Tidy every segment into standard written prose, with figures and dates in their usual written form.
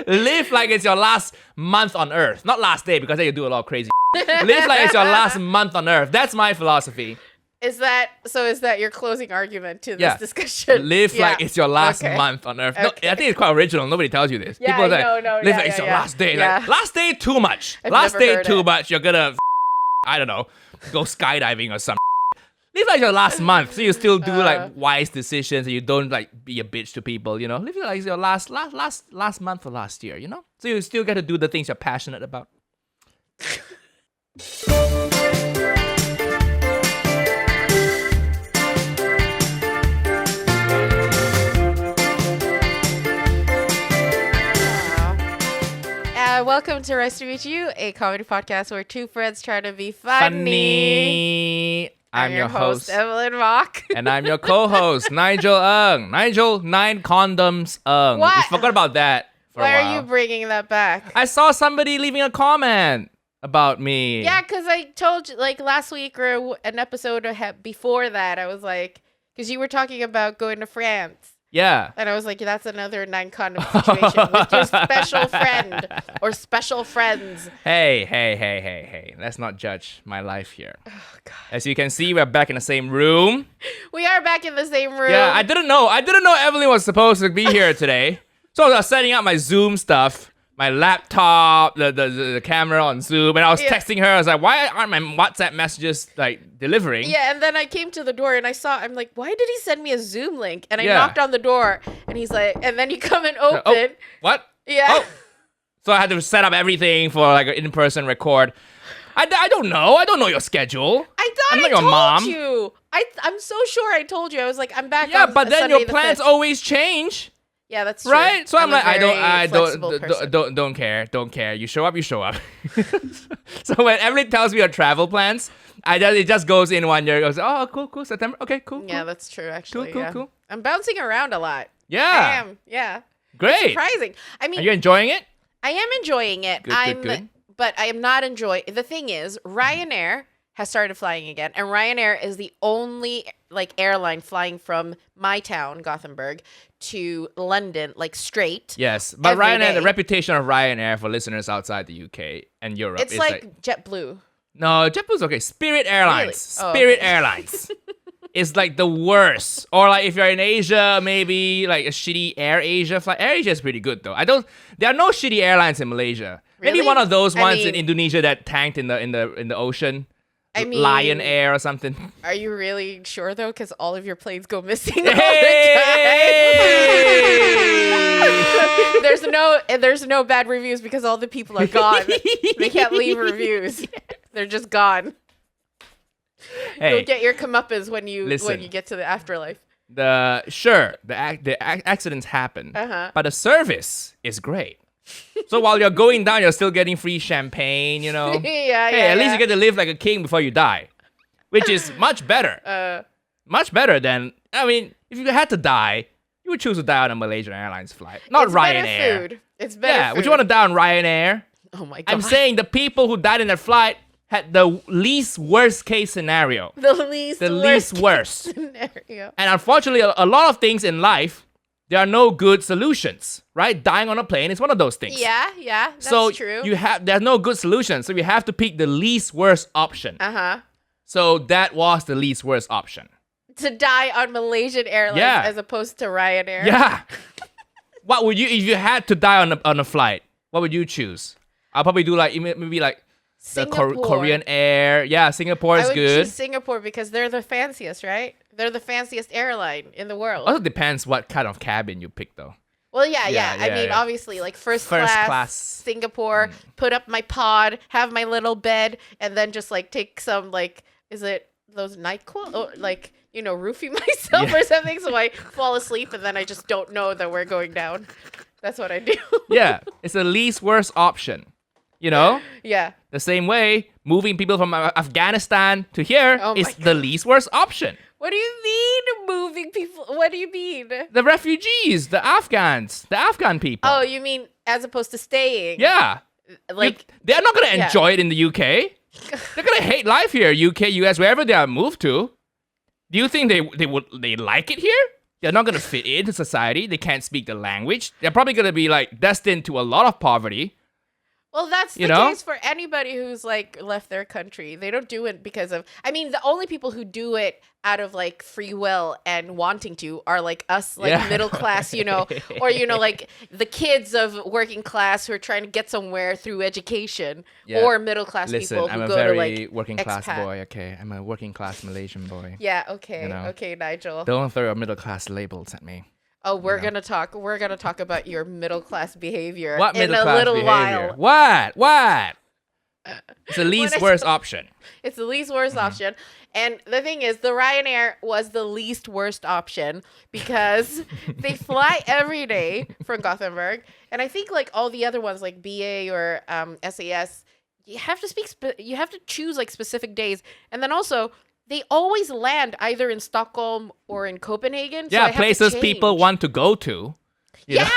Live like it's your last month on Earth. Not last day, because then you do a lot of crazy Live like it's your last month on Earth. That's my philosophy. Is that your closing argument to this discussion? Live like it's your last month on Earth. No, I think it's quite original. Nobody tells you this. Yeah, People say, no, live like it's your last day. Yeah. Like, last day, too much. I've last never day, heard too it. much. You're gonna, I don't know, go skydiving or something. Live like your last month, so you still do like wise decisions, and you don't like be a bitch to people. You know, live like it's your last month or last year. You know, so you still get to do the things you're passionate about. Welcome to Rice to Meet You, a comedy podcast where two friends try to be funny. I'm your host, Evelyn Rock. And I'm your co-host, Nigel Ng. Nigel, 9 condoms Ng. What? You forgot about that for Why a while. are you bringing that back? I saw somebody leaving a comment about me. Yeah, because I told you, like, last week or an episode before that, I was like, because you were talking about going to France. Yeah. And I was like, that's another 9 condom situation with your special friend or special friends. Hey. Let's not judge my life here. Oh, God. As you can see, we're back in the same room. We are back in the same room. Yeah, I didn't know Evelyn was supposed to be here today. So I was setting up my Zoom stuff, my laptop, the camera on Zoom, and I was texting her. I was like, why aren't my WhatsApp messages like delivering? Yeah, and then I came to the door and I'm like, why did he send me a Zoom link? And I knocked on the door and he's like, and then you come and open. Oh, what? Yeah. Oh. So I had to set up everything for like an in-person record. I don't know. I don't know your schedule. I thought I'm not I your told mom. you. I'm so sure I told you. I was like, I'm back. Yeah, on but then Sunday your the plans 5th. always change. Yeah, that's true. Right? So I'm a like, I very flexible person. don't care. You show up. So when Evelyn tells me her travel plans, it just goes in 1 year. It goes, oh, cool, September. Okay, cool. Yeah, that's true, actually. Cool. I'm bouncing around a lot. Yeah. I am, yeah. Great. Surprising. I mean, Are you enjoying it? I am enjoying it. Good. But I am not enjoying. The thing is, Ryanair has started flying again, and Ryanair is the only like airline flying from my town, Gothenburg, to London, like straight. Yes, but every Ryanair, day. the reputation of Ryanair for listeners outside the UK and Europe It's is like JetBlue. no, JetBlue's okay. Spirit Airlines, Really? Oh, Spirit okay. Airlines is like the worst. Or like if you're in Asia, maybe like a shitty Air Asia flight. Air Asia is pretty good though. There are no shitty airlines in Malaysia. Maybe Really? one of those I ones mean- in Indonesia that tanked in the ocean. I mean, Lion Air or something. Are you really sure though? Because all of your planes go missing Hey! all the time. There's no bad reviews because all the people are gone. They can't leave reviews. They're just gone. Hey, You'll get your comeuppance when you listen. get to the afterlife. the accidents happen, but the service is great. So while you're going down, you're still getting free champagne, you know. At least you get to live like a king before you die, which is much better. Much better than, I mean, if you had to die, you would choose to die on a Malaysian Airlines flight, not It's Ryanair. better food. It's better Yeah, food. would you want to die on Ryanair? Oh my god. I'm saying the people who died in that flight had the least worst case scenario. the least worst. scenario. And unfortunately, a lot of things in life, there are no good solutions, right? Dying on a plane is one of those things. Yeah, that's So true. there's no good solution, so you have to pick the least worst option. So that was the least worst option. To die on Malaysian Airlines as opposed to Ryanair. Yeah. What would you, if you had to die on a flight, what would you choose? I'll probably do like, maybe like the Korean Air. Yeah, Singapore is I would good. choose Singapore because they're the fanciest, right? They're the fanciest airline in the world. Also depends what kind of cabin you pick though. Well, yeah. I mean, obviously, like first class, Singapore, put up my pod, have my little bed, and then just like take some like, is it those NyQuil? Or like, you know, roofie myself or something so I fall asleep and then I just don't know that we're going down. That's what I do. Yeah, it's the least worst option. You know? Yeah. The same way, moving people from Afghanistan to here is the least worst option. What do you mean moving people? What do you mean? The refugees, the Afghan people. Oh, you mean as opposed to staying? Yeah. Like they're not going to enjoy it in the UK. They're going to hate life here, UK, US, wherever they are moved to. Do you think they like it here? They're not going to fit into society. They can't speak the language. They're probably going to be like destined to a lot of poverty. Well, that's the case for anybody who's like left their country. They don't do it because of, I mean, the only people who do it out of like free will and wanting to are like us, like middle class, or, like the kids of working class who are trying to get somewhere through education, or middle class people who go to like working class expat. boy. Okay, I'm a working class Malaysian boy. Yeah. Okay. Okay, Nigel. Don't throw middle class labels at me. Oh, we're gonna talk about your middle class behavior what in middle a class little behavior? while. What? It's the least worst option. It's the least worst option. And the thing is, the Ryanair was the least worst option because they fly every day from Gothenburg. And I think like all the other ones like BA or SAS, you have to choose like specific days. And then also they always land either in Stockholm or in Copenhagen. Yeah, so places people want to go to. Yeah.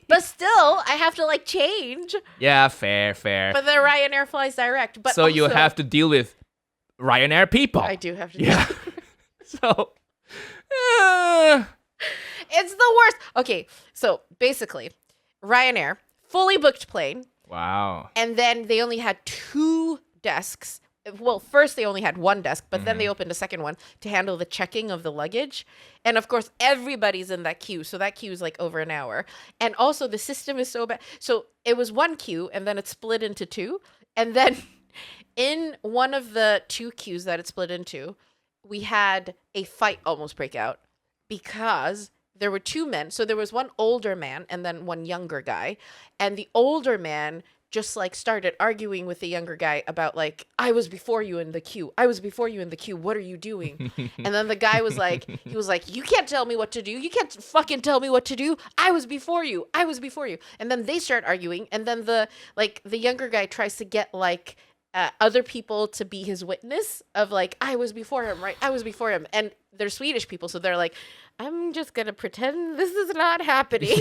But still, I have to like change. Yeah, fair. But the Ryanair flies direct. But so you have to deal with Ryanair people. I do have to. Yeah. So, it's the worst. Okay, so basically, Ryanair fully booked plane. Wow. And then they only had 2 desks. Well, first they only had 1 desk, but then they opened a second one to handle the checking of the luggage. And of course, everybody's in that queue. So that queue is like over an hour. And also the system is so bad. So it was 1 queue and then it split into 2. And then in one of the 2 queues that it split into, we had a fight almost break out because there were 2 men. So there was one older man and then one younger guy. And the older man just like started arguing with the younger guy about like, I was before you in the queue. What are you doing? And then the guy was like, you can't tell me what to do. You can't fucking tell me what to do. I was before you. And then they start arguing. And then the younger guy tries to get like other people to be his witness of like, I was before him, right? I was before him. And they're Swedish people. So they're like, I'm just going to pretend this is not happening.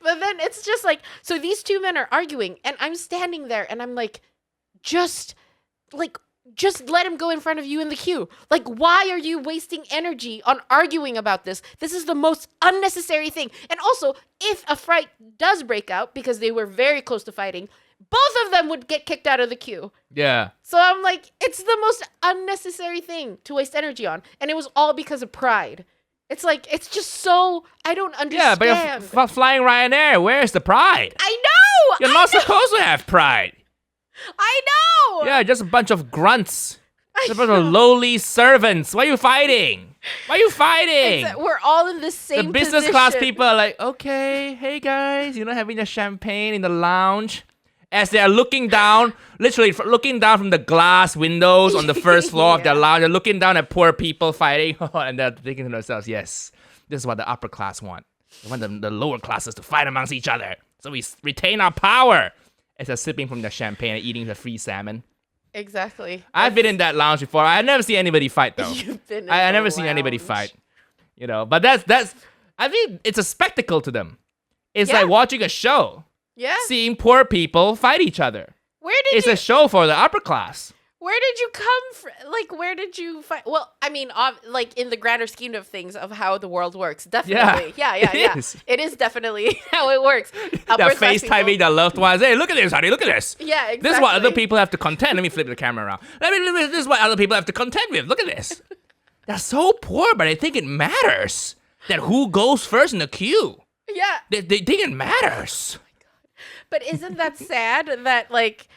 But then it's just like, so these 2 men are arguing and I'm standing there and I'm like, just let him go in front of you in the queue. Like, why are you wasting energy on arguing about this? This is the most unnecessary thing. And also, if a fight does break out, because they were very close to fighting, both of them would get kicked out of the queue. Yeah. So I'm like, it's the most unnecessary thing to waste energy on. And it was all because of pride. It's like, it's just so, I don't understand. Yeah, but you're flying Ryanair. Where's the pride? I know! You're not supposed to have pride. I know! Yeah, just a bunch of grunts. Just a bunch of lowly servants. Why are you fighting? We're all in the same The business class people are like, okay, hey guys, having a champagne in the lounge. As they are looking down, literally looking down from the glass windows on the first floor of their lounge, they're looking down at poor people fighting, and they're thinking to themselves, yes, this is what the upper class want. They want the lower classes to fight amongst each other, so we retain our power. As they're sipping from the champagne and eating the free salmon. Exactly. I've been in that lounge before. I've never seen anybody fight, though. You've been in I've never lounge. seen anybody fight. But that's I think it's a spectacle to them. It's like watching a show. Yeah. Seeing poor people fight each other. It's a show for the upper class. Where did you come from? Like, where did you find? Well, I mean, like in the grander scheme of things of how the world works, definitely. Yeah. It is definitely how it works. They're FaceTiming their loved ones. Hey, look at this, honey. Look at this. Yeah, exactly. This is what other people have to contend. Let me flip the camera around. This is what other people have to contend with. Look at this. They're so poor, but I think it matters that who goes first in the queue. Yeah. They think it matters. Oh my God. But isn't that sad that, like,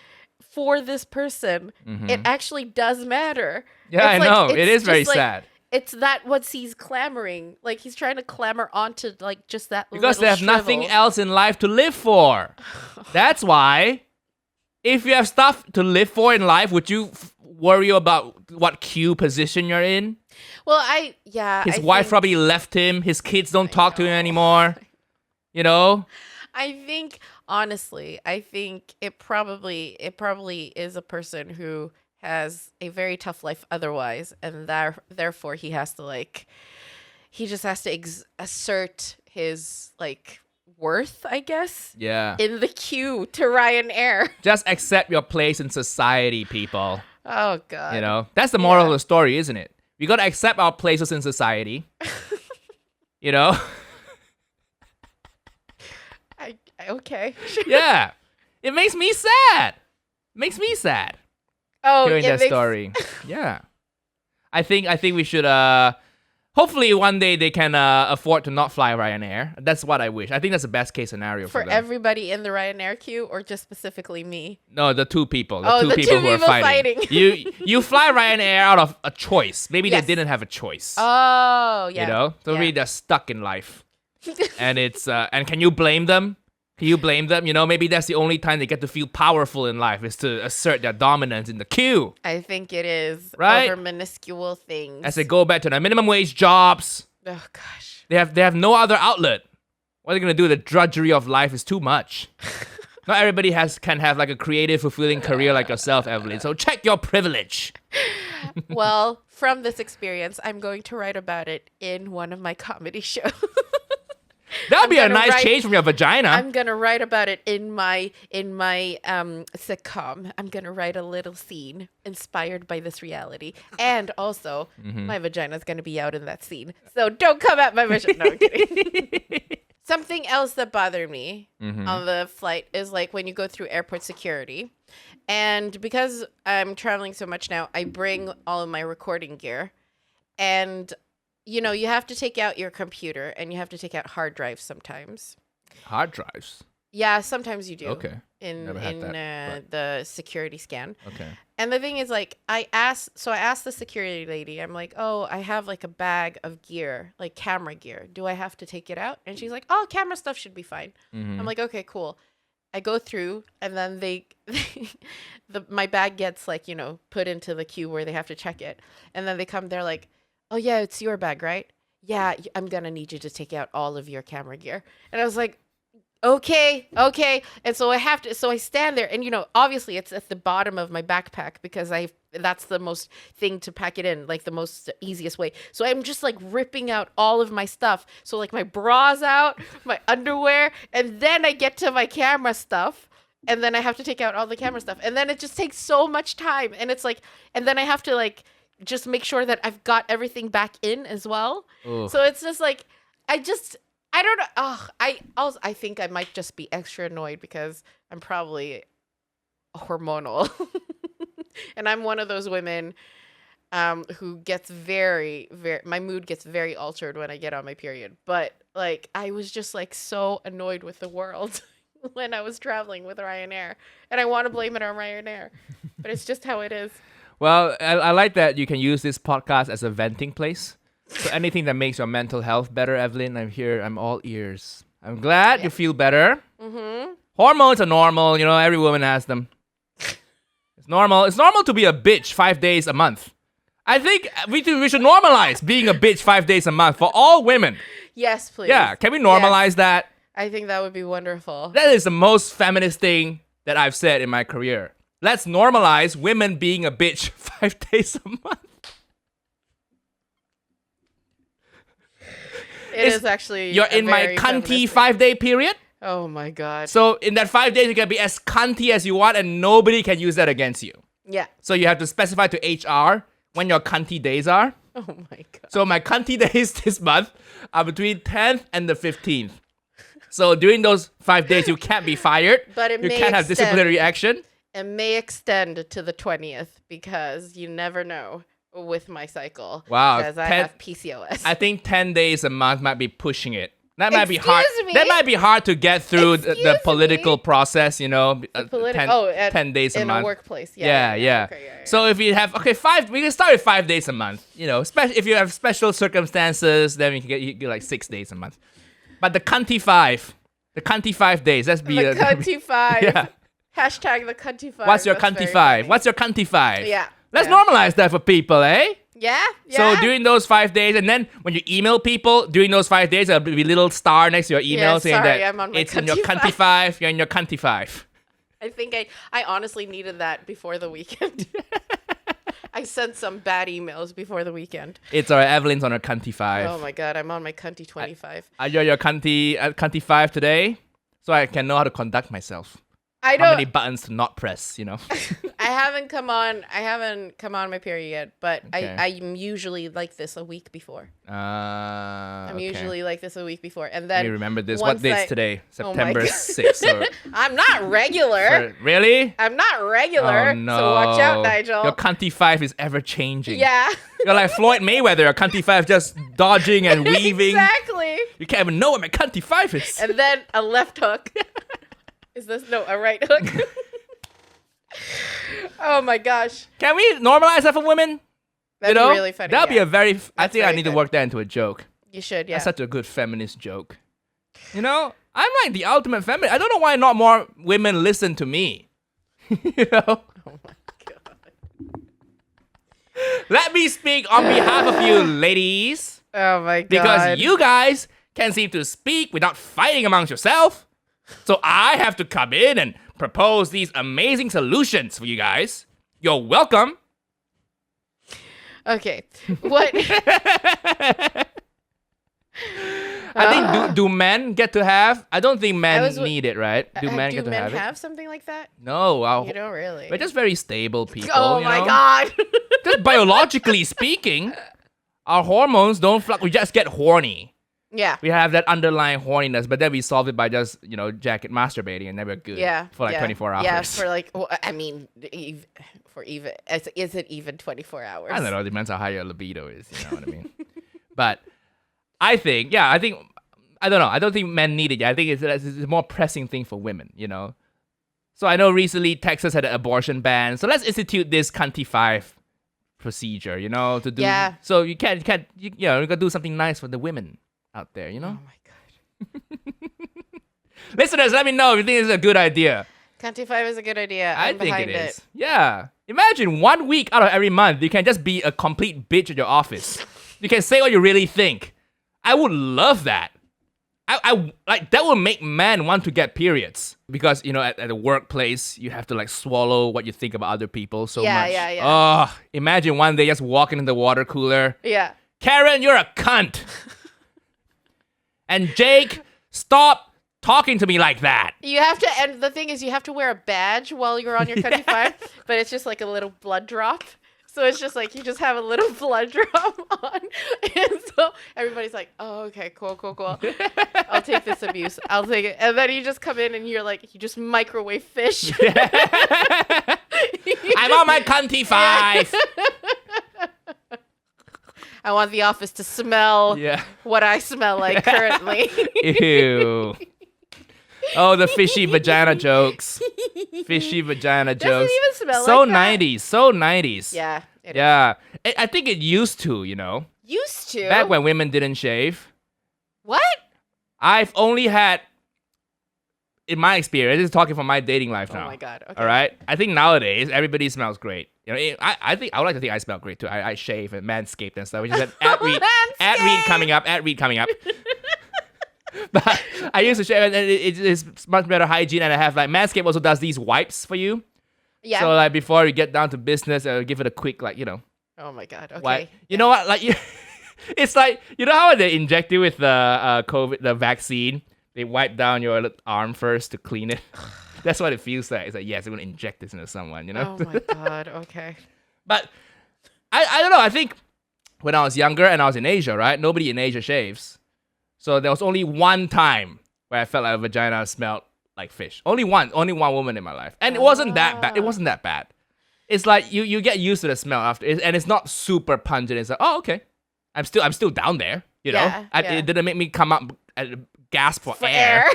for this person, it actually does matter? Yeah, it's I know. It is very like, sad. It's that what he's clamoring. Like, he's trying to clamor onto, like, just that because little they have shrivel. nothing else in life to live for. That's why. If you have stuff to live for in life, would you worry about what queue position you're in? Well, His wife probably left him. His kids don't talk to him anymore. I think, honestly, it probably is a person who has a very tough life otherwise, and therefore he has to he just has to assert his worth, I guess. Yeah. In the queue to Ryanair. Just accept your place in society, people. Oh God. That's the moral of the story, isn't it? We got to accept our places in society. You know? Okay. Yeah. It makes me sad. Oh, hearing that story. Yeah. I think we should hopefully one day they can afford to not fly Ryanair. That's what I wish. I think that's the best case scenario for them. Everybody in the Ryanair queue, or just specifically me? No, the two people. The two people who are fighting. You fly Ryanair out of a choice. Maybe they didn't have a choice. Oh, yeah. You know? So maybe they're stuck in life. And it's and can you blame them? You know, maybe that's the only time they get to feel powerful in life is to assert their dominance in the queue. I think it is. Right? Over minuscule things. As they go back to their minimum wage jobs. Oh, gosh. They have no other outlet. What are they going to do? The drudgery of life is too much. Not everybody can have like a creative, fulfilling career like yourself, Evelyn. So check your privilege. Well, from this experience, I'm going to write about it in one of my comedy shows. That would be a nice change from your vagina. I'm gonna write about it in my sitcom. I'm gonna write a little scene inspired by this reality, and also my vagina's gonna be out in that scene. So don't come at my vagina. No, I'm kidding. Something else that bothered me on the flight is like when you go through airport security, and because I'm traveling so much now, I bring all of my recording gear, and you know, you have to take out your computer and you have to take out hard drives sometimes. Hard drives? Yeah, sometimes you do. Okay. In the security scan. Okay. And the thing is, like, I asked the security lady, I'm like, oh, I have like a bag of gear, like camera gear. Do I have to take it out? And she's like, oh, camera stuff should be fine. I'm like, okay, cool. I go through and then my bag gets like, you know, put into the queue where they have to check it. And then they're like, oh, yeah, it's your bag, right? Yeah, I'm going to need you to take out all of your camera gear. And I was like, okay. And so I stand there and, you know, obviously it's at the bottom of my backpack because that's the most thing to pack it in, like the most easiest way. So I'm just like ripping out all of my stuff. So like my bra's out, my underwear, and then I get to my camera stuff. And then I have to take out all the camera stuff. And then it just takes so much time. And it's like, and then I have to like, just make sure that I've got everything back in as well. Ugh. So it's just like, I don't know. I think I might just be extra annoyed because I'm probably hormonal. And I'm one of those women who gets very, very, my mood gets very altered when I get on my period. But like, I was just like so annoyed with the world when I was traveling with Ryanair. And I want to blame it on Ryanair, but it's just how it is. Well, I like that you can use this podcast as a venting place. So anything that makes your mental health better, Evelyn, I'm here. I'm all ears. I'm glad you feel better. Mm-hmm. Hormones are normal. You know, every woman has them. It's normal. It's normal to be a bitch 5 days a month. I think we should normalize being a bitch 5 days a month for all women. Yes, please. Yeah, can we normalize that? I think that would be wonderful. That is the most feminist thing that I've said in my career. Let's normalize women being a bitch 5 days a month. It is actually. You're in my cunty 5-day period. Oh my God. So in that 5 days, you can be as cunty as you want and nobody can use that against you. Yeah. So you have to specify to HR when your cunty days are. Oh my God. So my cunty days this month are between 10th and the 15th. So during those 5 days, you can't be fired. But you can't have disciplinary action. It may extend to the 20th because you never know with my cycle. Wow. Because I have PCOS. I think 10 days a month might be pushing it. That might be hard. That might be hard to get through the political process, you know. 10 days a month. In a workplace. Yeah. Okay, yeah. So if you have, we can start with 5 days a month. You know, if you have special circumstances, then you get like 6 days a month. But the cunty 5 days, let's be the cunty 5. Yeah. Hashtag the cunty 5. What's your cunty 5? What's your cunty 5? Yeah. Let's normalize that for people, eh? Yeah. So during those 5 days, and then when you email people during those 5 days, there'll be a little star next to your email saying that it's in your cunty 5. You're in your cunty 5. I think I honestly needed that before the weekend. I sent some bad emails before the weekend. It's alright. Evelyn's on her cunty 5. Oh my God, I'm on my cunty 25. Are you your cunty 5 today? So I can know how to conduct myself. How many buttons to not press, I haven't come on my period yet, but okay. I'm usually like this a week before. I'm usually like this a week before. And then let me remember this. What date's today? September 6th. Or... I'm not regular. Really? I'm not regular. Oh, no. So watch out, Nigel. Your cunty 5 is ever changing. Yeah. You're like Floyd Mayweather, your cunty 5 just dodging and weaving. Exactly. You can't even know what my cunty 5 is. And then a left hook. Is this a right hook? Oh my gosh. Can we normalize that for women? That'd be really funny. That'd be a very... I think I need to work that into a joke. You should, yeah. That's such a good feminist joke. I'm like the ultimate feminist. I don't know why not more women listen to me. Oh my God. Let me speak on behalf of you ladies. Oh my God. Because you guys can't seem to speak without fighting amongst yourself. So I have to come in and propose these amazing solutions for you guys. You're welcome. Okay. What? I think do men get to have? I don't think men need it, right? Do men get to have it? Do men have something like that? No. You don't really. We're just very stable people. Oh my God. Just biologically speaking, our hormones don't fluctuate. We just get horny. Yeah. We have that underlying horniness, but then we solve it by just, masturbating, and then we're good. Yeah. For 24 hours. Yeah, for is it even 24 hours? I don't know. It depends how high your libido is. You know what I mean? But I don't know. I don't think men need it yet. I think it's a more pressing thing for women, So I know recently Texas had an abortion ban. So let's institute this cunty 5 procedure, to do. Yeah. So you gotta do something nice for the women out there, Oh my God. Listeners, let me know if you think this is a good idea. Cunty 5 is a good idea. I think it is. Yeah. Imagine 1 week out of every month, you can just be a complete bitch at your office. You can say what you really think. I would love that. I like that would make men want to get periods because at the workplace you have to swallow what you think about other people so much. Yeah. Oh, imagine one day just walking in the water cooler. Yeah. Karen, you're a cunt. And Jake, stop talking to me like that. You have to, and the thing is, you have to wear a badge while you're on your cunty 5, but it's just like a little blood drop. So it's just like you just have a little blood drop on. And so everybody's like, oh, okay, cool. I'll take this abuse. I'll take it. And then you just come in and you just microwave fish. I'm on my cunty 5. I want the office to smell what I smell like currently. Ew. Oh, the fishy vagina jokes. Fishy vagina jokes. Doesn't even smell so like that. 90s. So 90s. Yeah. Yeah. I think it used to, Used to? Back when women didn't shave. What? I've only had, in my experience, this is talking from my dating life now. Oh my God. Okay. All right? I think nowadays, everybody smells great. I would like to think I smell great too. I shave and manscaped and stuff. Which is an ad read coming up. But I used to shave and it's much better hygiene, and I have Manscaped also does these wipes for you. Yeah. So before you get down to business, give it a quick Oh my God. Okay. Wipe. You know what? It's like how they inject you with the COVID, the vaccine. They wipe down your arm first to clean it. That's what it feels like. It's like, yes, I'm going to inject this into someone, Oh my God, okay. But I don't know. I think when I was younger and I was in Asia, right? Nobody in Asia shaves. So there was only one time where I felt like a vagina smelled like fish. Only one woman in my life. And it wasn't that bad. It wasn't that bad. It's like you get used to the smell after, and it's not super pungent. It's like, oh, okay. I'm still down there, Yeah. It didn't make me come up and gasp for air.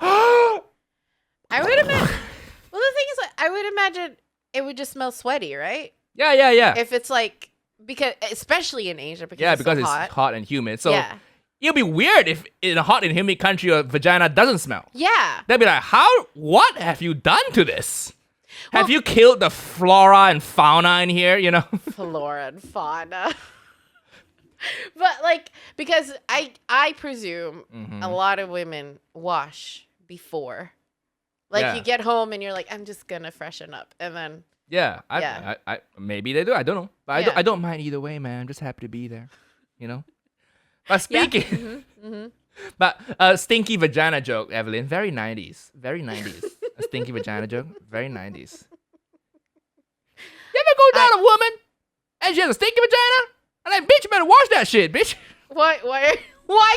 I would imagine. Well, the thing is, I would imagine it would just smell sweaty, right? Yeah. If it's because especially in Asia, because it's hot and humid. So it'll be weird if in a hot and humid country your vagina doesn't smell. Yeah. They'll be like, what have you done to this? Have you killed the flora and fauna in here? Flora and fauna. But because I presume a lot of women wash before. You get home and you're like, I'm just gonna freshen up, and then I maybe they do. I don't know, but I don't mind either way, man. I'm just happy to be there, But speaking But a stinky vagina joke, Evelyn. Very 90s. Very 90s. A stinky vagina joke. Very 90s. You ever go down a woman and she has a stinky vagina? I'm like, bitch, you better wash that shit, bitch. Why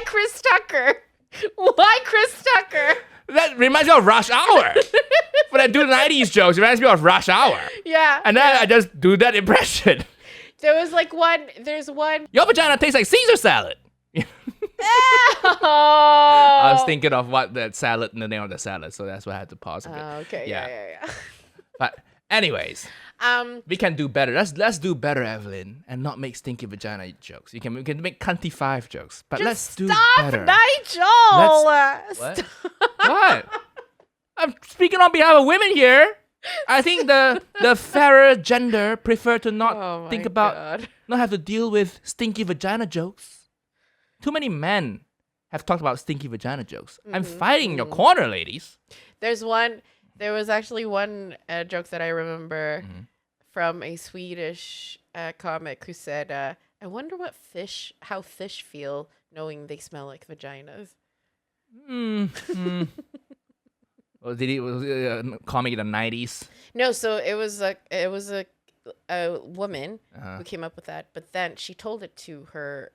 Chris Tucker? Why Chris Tucker? That reminds me of Rush Hour. When I do 90s jokes, it reminds me of Rush Hour. Yeah. And then I just do that impression. There's one. Your vagina tastes like Caesar salad. Oh. I was thinking of what that salad and the name of the salad, so that's why I had to pause a bit. Okay. Yeah. But anyways, we can do better. Let's do better, Evelyn, and not make stinky vagina jokes. We can make cunty 5 jokes, but let's do better. Nigel. What? What? I'm speaking on behalf of women here. I think the fairer gender prefer to not think about, not have to deal with stinky vagina jokes. Too many men have talked about stinky vagina jokes. I'm fighting in your corner, ladies. There was actually one joke that I remember from a Swedish comic who said, I wonder how fish feel knowing they smell like vaginas. Was it a comic in the 90s? No, so it was a woman who came up with that, but then she told it to her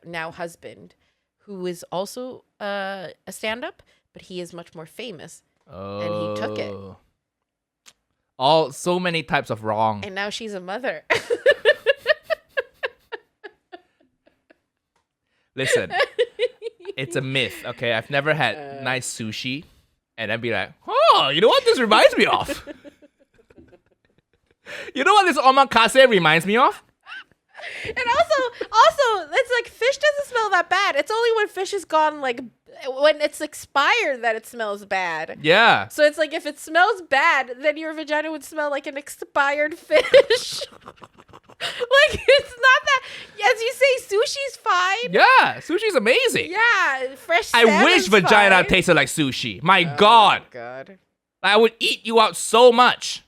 now husband, who is also a stand-up, but he is much more famous. And he took it. So many types of wrong. And now she's a mother. Listen, it's a myth, okay? I've never had nice sushi and then be like, oh, you know what this reminds me of? You know what this omakase reminds me of? And also, it's like fish doesn't smell that bad. It's only when fish is gone, like when it's expired, that it smells bad. Yeah. So it's like if it smells bad, then your vagina would smell like an expired fish. Like it's not that. As you say, sushi's fine. Yeah, sushi's amazing. Yeah, fresh. I wish vagina fine. tasted like sushi. My God. I would eat you out so much.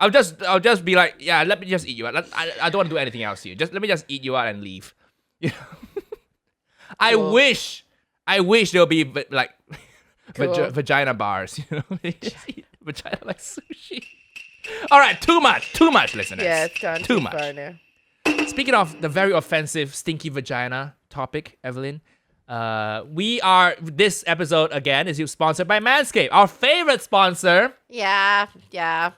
I'll just be like, yeah, let me just eat you out. I don't want to do anything else here. Just let me just eat you out and leave. You know? Cool. I wish there'll be like cool. Vagina bars. You know, just eat vagina like sushi. All right, too much, listeners. Yeah, it's gone too much. Far now. Speaking of the very offensive stinky vagina topic, Evelyn, this episode again is sponsored by Manscaped, our favorite sponsor. Yeah.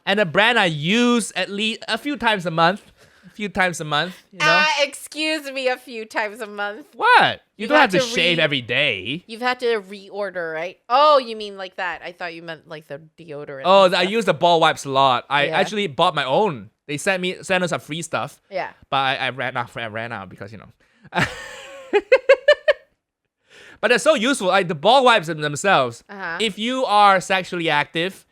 And a brand I use at least a few times a month. You know? Excuse me, a few times a month. What? You don't have to shave every day. You've had to reorder, right? Oh, you mean like that? I thought you meant like the deodorant. Oh, I use the ball wipes a lot. I actually bought my own. They sent us some free stuff. Yeah. But I ran out because, you know. But they're so useful. Like the ball wipes themselves. If you are sexually active,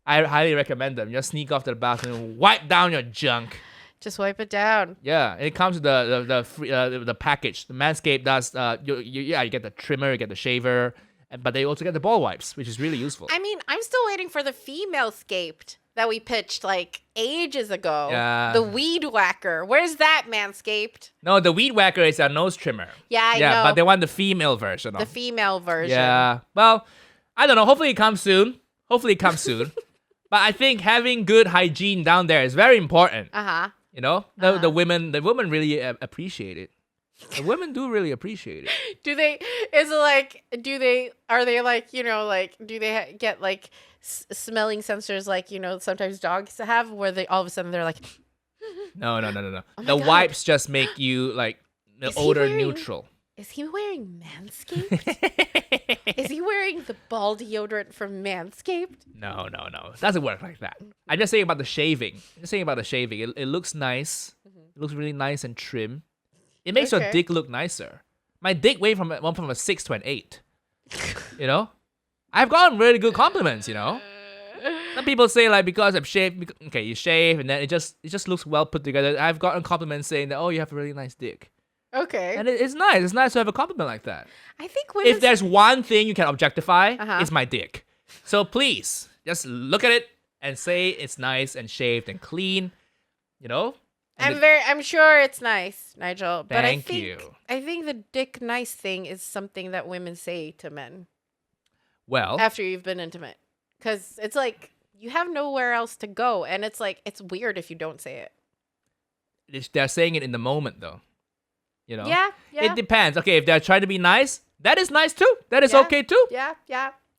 I highly recommend them. Just sneak off to the bathroom and wipe down your junk. Just wipe it down. Yeah, it comes with the package. The Manscaped does. You get the trimmer, you get the shaver, but they also get the ball wipes, which is really useful. I mean, I'm still waiting for the female scaped that we pitched like ages ago. Yeah. The weed whacker. Where's that, Manscaped? No, the weed whacker is a nose trimmer. Yeah, I know. But they want the female version. The female version. Yeah. Well, I don't know. Hopefully it comes soon. But I think having good hygiene down there is very important. You know, the women really appreciate it. The women do really appreciate it. Are they like, you know, like, do they get like smelling sensors like, you know, sometimes dogs have where they all of a sudden they're like. No. The wipes just make you like odor neutral. Is he wearing Manscaped? Is he wearing the ball deodorant from Manscaped? No. It doesn't work like that. I'm just saying about the shaving. It looks nice. It looks really nice and trim. It makes your dick look nicer. My dick went from a 6 to an 8. You know? I've gotten really good compliments, you know? Some people say like because I'm shaved, okay, you shave and then it just looks well put together. I've gotten compliments saying that, oh, you have a really nice dick. Okay. And it's nice. It's nice to have a compliment like that. I think if there's one thing you can objectify, it's my dick. So please, just look at it and say it's nice and shaved and clean. You know? I'm sure it's nice, Nigel. But Thank you. I think the dick nice thing is something that women say to men. Well, after you've been intimate, because it's like you have nowhere else to go, and it's like it's weird if you don't say it. They're saying it in the moment, though. You know. Yeah. It depends. Okay, if they're trying to be nice, that is nice too. That is okay too. Yeah.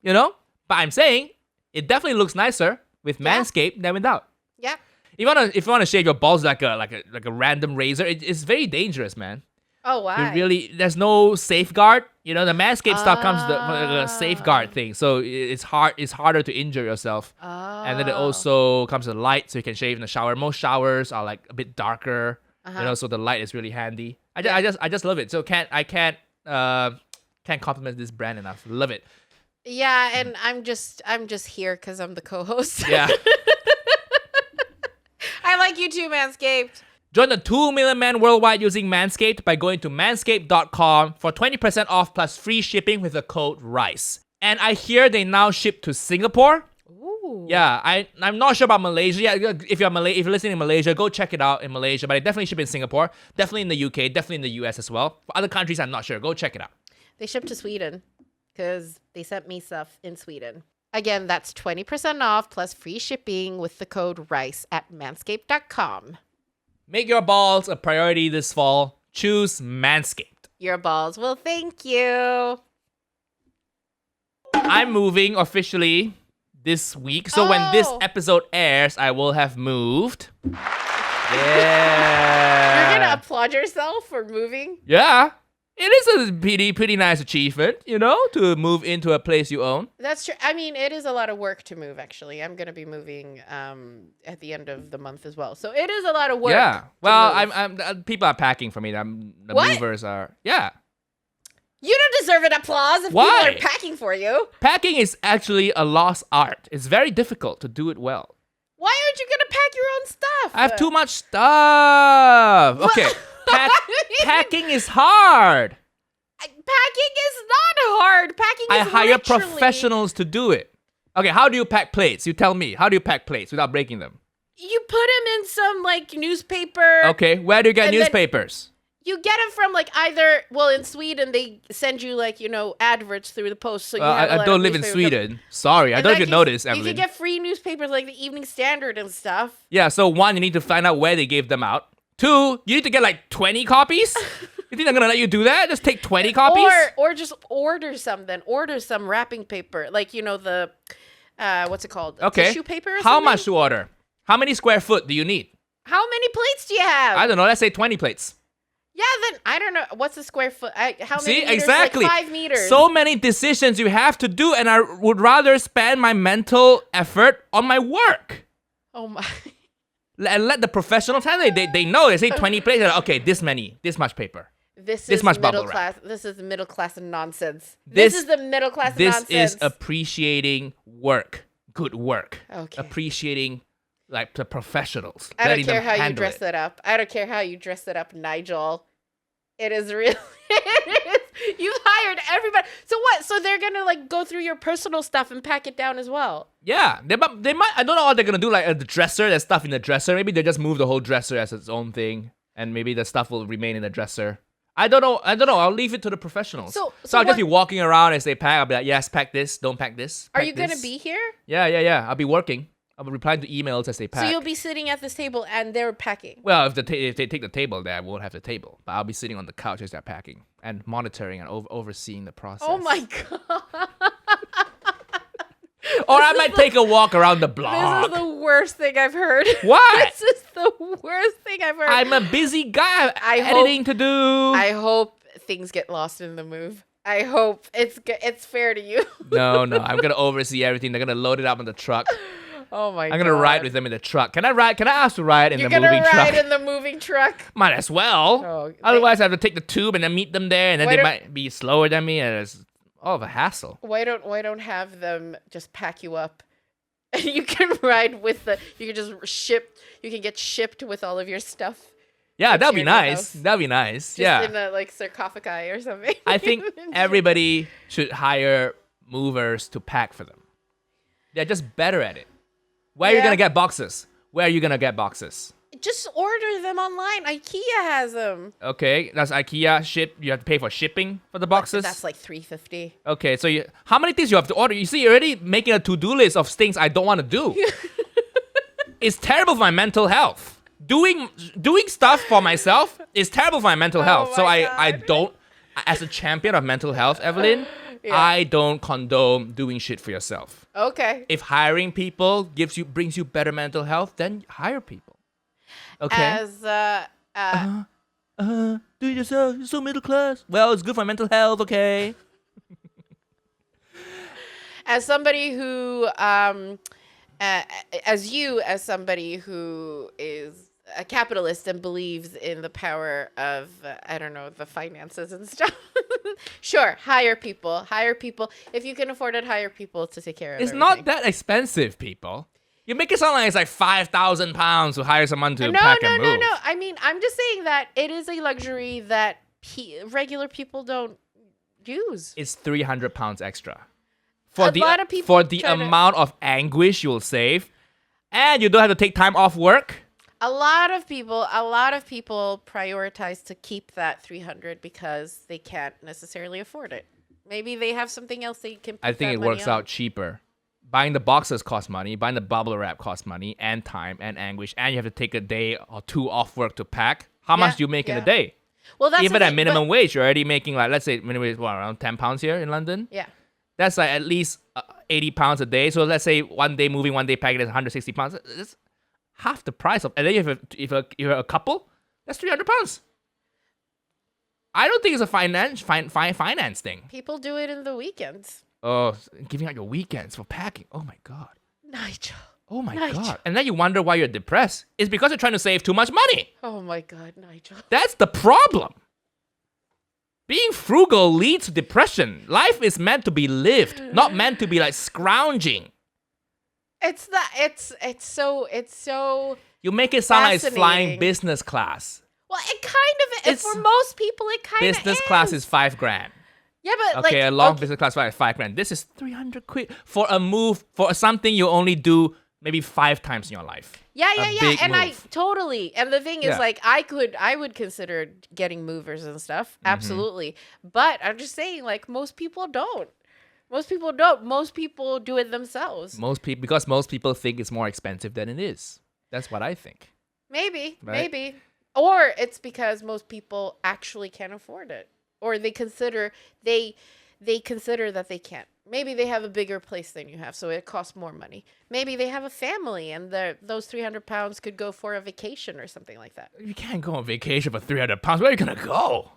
You know, but I'm saying it definitely looks nicer with Manscaped than without. Yeah. If you wanna shave your balls like a random razor, it's very dangerous, man. Oh wow. There's no safeguard. You know, the Manscaped stuff comes with a safeguard thing, so it's harder to injure yourself. And then it also comes with light, so you can shave in the shower. Most showers are like a bit darker, you know, so the light is really handy. I just love it. So I can't compliment this brand enough. Love it. Yeah, and I'm just here because I'm the co-host. Yeah. I like you too, Manscaped. Join the 2 million men worldwide using Manscaped by going to manscaped.com for 20% off plus free shipping with the code RICE. And I hear they now ship to Singapore. Ooh. Yeah, I'm not sure about Malaysia. Yeah, if you're listening in Malaysia, go check it out in Malaysia. But I definitely ship in Singapore, definitely in the UK, definitely in the US as well. For other countries, I'm not sure. Go check it out. They ship to Sweden because they sent me stuff in Sweden. Again, that's 20% off plus free shipping with the code RICE at manscaped.com. Make your balls a priority this fall. Choose Manscaped. Your balls will thank you. I'm moving officially this week. So when this episode airs, I will have moved. Yeah. You're going to applaud yourself for moving? Yeah. It is a pretty nice achievement, you know, to move into a place you own. That's true. I mean, it is a lot of work to move, actually. I'm going to be moving at the end of the month as well. So it is a lot of work. Yeah. Well, I'm people are packing for me. The what? Movers are. Yeah. You don't deserve an applause if Why? people are packing for you. Packing is actually a lost art. It's very difficult to do it well. Why aren't you going to pack your own stuff? I have too much stuff. Okay. Packing is hard. Packing is not hard. Packing is I hire literally... professionals to do it. Okay, how do you pack plates? You tell me. How do you pack plates without breaking them? You put them in some, like, newspaper. Okay, where do you get newspapers? You get them from, like, either... Well, in Sweden, they send you, like, you know, adverts through the post. So you have I don't live in Sweden. Sorry, I don't know if you noticed, Evelyn. You can get free newspapers, like the Evening Standard and stuff. Yeah, so one, you need to find out where they gave them out. 2, you need to get like 20 copies? You think they're gonna let you do that? Just take 20 copies? Or just order some then. Order some wrapping paper. Like, you know, the, what's it called? Okay. Tissue paper or How something? much to order? How many square foot do you need? How many plates do you have? I don't know, let's say 20 plates. Yeah, then, I don't know. What's a square foot? How many See, meters? exactly. Like 5 meters. So many decisions you have to do, and I would rather spend my mental effort on my work. Oh my... And let the professionals handle it. They know. They say 20 plates. Okay, this much paper. This is much bubble middle wrap. class. This is middle class nonsense. This is the middle class nonsense. This is appreciating work. Good work. Okay. Appreciating like the professionals. I don't care how you dress it up. I don't care how you dress it up, Nigel. It is really... You've hired everybody. So what? So they're gonna like go through your personal stuff and pack it down as well. Yeah, they might. I don't know what they're gonna do. Like the dresser, there's stuff in the dresser. Maybe they just move the whole dresser as its own thing, and maybe the stuff will remain in the dresser. I don't know. I'll leave it to the professionals. So I'll just be walking around as they pack. I'll be like, yes, pack this. Don't pack this. Are you gonna be here? Yeah. I'll be working. I'll be replying to emails as they pack. So you'll be sitting at this table and they're packing. Well, if they take the table, then I won't have the table. But I'll be sitting on the couch as they're packing and monitoring and overseeing the process. Oh my god. Or I might take a walk around the block. This is the worst thing I've heard. What? This is the worst thing I've heard. I'm a busy guy. I have editing to do. I hope things get lost in the move. I hope it's fair to you. No. I'm going to oversee everything. They're going to load it up on the truck. Oh my god. I'm going to ride with them in the truck. Can I ask to ride in the moving truck? You're going to ride in the moving truck? Might as well. Oh, otherwise, I have to take the tube and then meet them there. And then they might be slower than me. And it's all of a hassle. Why don't have them just pack you up? You can ride with you can get shipped with all of your stuff. Yeah, that'd be nice. That'd be nice. Just in a like sarcophagi or something. I think everybody should hire movers to pack for them. They're just better at it. Where are you gonna get boxes? Just order them online. IKEA has them. Okay, that's IKEA ship. You have to pay for shipping for the boxes. That's like $3.50. Okay, so how many things you have to order? You see, you're already making a to-do list of things I don't want to do. It's terrible for my mental health. Doing stuff for myself is terrible for my mental health. So I don't, as a champion of mental health, Evelyn, I don't condone doing shit for yourself. Okay. If hiring people brings you better mental health, then hire people. Okay. Do it yourself. You're so middle class. Well, it's good for mental health. Okay. As somebody who, as somebody who is a capitalist and believes in the power of, the finances and stuff. Sure, hire people. If you can afford it, hire people to take care of it. It's not that expensive, people. You make it sound like it's like £5,000 to hire someone to pack and move. No. I mean, I'm just saying that it is a luxury that regular people don't use. It's £300 extra. For the amount of anguish you'll save, and you don't have to take time off work. A lot of people prioritize to keep that $300 because they can't necessarily afford it. Maybe they have something else they can. I think it works out cheaper. Buying the boxes costs money. Buying the bubble wrap costs money and time and anguish. And you have to take a day or two off work to pack. How much do you make in a day? Well, that's even at minimum wage, you're already making like, let's say minimum wage, around £10 here in London. Yeah. That's like at least £80 a day. So let's say one day moving, one day packing is £160. It's half the price of. And then if you're a couple, that's £300. I don't think it's a finance thing. People do it in the weekends. Oh, giving out your weekends for packing. Oh my God. Nigel. Oh my God. And then you wonder why you're depressed. It's because you're trying to save too much money. Oh my God, Nigel. That's the problem. Being frugal leads to depression. Life is meant to be lived, not meant to be like scrounging. It's so. You make it sound like it's flying business class. Well, it kind of, for most people, it kind of is. Business class is $5,000. Yeah, but okay, a long business class flight is $5,000. This is £300 for a move, for something you only do maybe 5 times in your life. Yeah. And move. I totally. And the thing is, like, I would consider getting movers and stuff. Absolutely. But I'm just saying, like, most people don't. Most people do it themselves. Because most people think it's more expensive than it is. That's what I think. Maybe. Or it's because most people actually can't afford it. Or they consider that they can't. Maybe they have a bigger place than you have, so it costs more money. Maybe they have a family, and those £300 could go for a vacation or something like that. You can't go on vacation for £300. Where are you gonna go?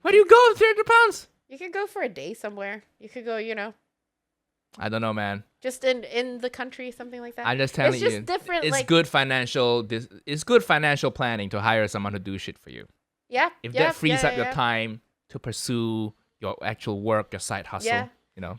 Where do you go with £300? You could go for a day somewhere. You could go, I don't know, man. Just in the country, something like that. I'm just telling you. It's just different. It's good financial. It's good financial planning to hire someone to do shit for you. Yeah. If that frees up your time to pursue your actual work, your side hustle.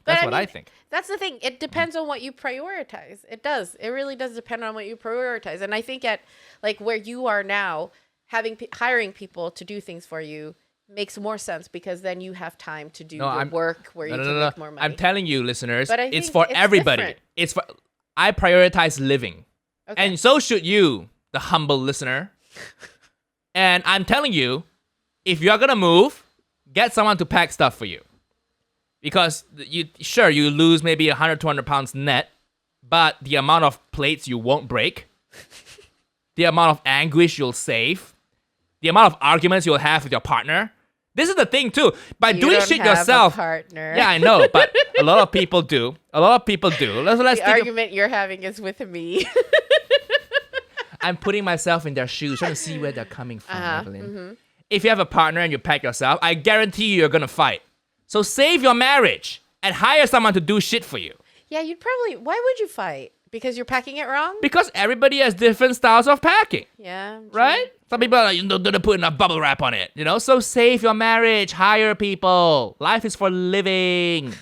That's what I think. That's the thing. It depends on what you prioritize. It does. It really does depend on what you prioritize. And I think at like where you are now, hiring people to do things for you makes more sense because then you have time to do work where you can make more money. I'm telling you, listeners, it's for everybody. Different. I prioritize living. Okay. And so should you, the humble listener. And I'm telling you, if you're going to move, get someone to pack stuff for you. Because you lose maybe 100, 200 pounds net, but the amount of plates you won't break, the amount of anguish you'll save, the amount of arguments you'll have with your partner. This is the thing too. By doing shit yourself. A partner. Yeah, I know, but a lot of people do. The argument you're having is with me. I'm putting myself in their shoes, trying to see where they're coming from, Evelyn. Mm-hmm. If you have a partner and you pack yourself, I guarantee you're gonna fight. So save your marriage and hire someone to do shit for you. Yeah, why would you fight? Because you're packing it wrong? Because everybody has different styles of packing. Yeah. True. Right? Some people are like, you don't put enough bubble wrap on it. So save your marriage, hire people. Life is for living.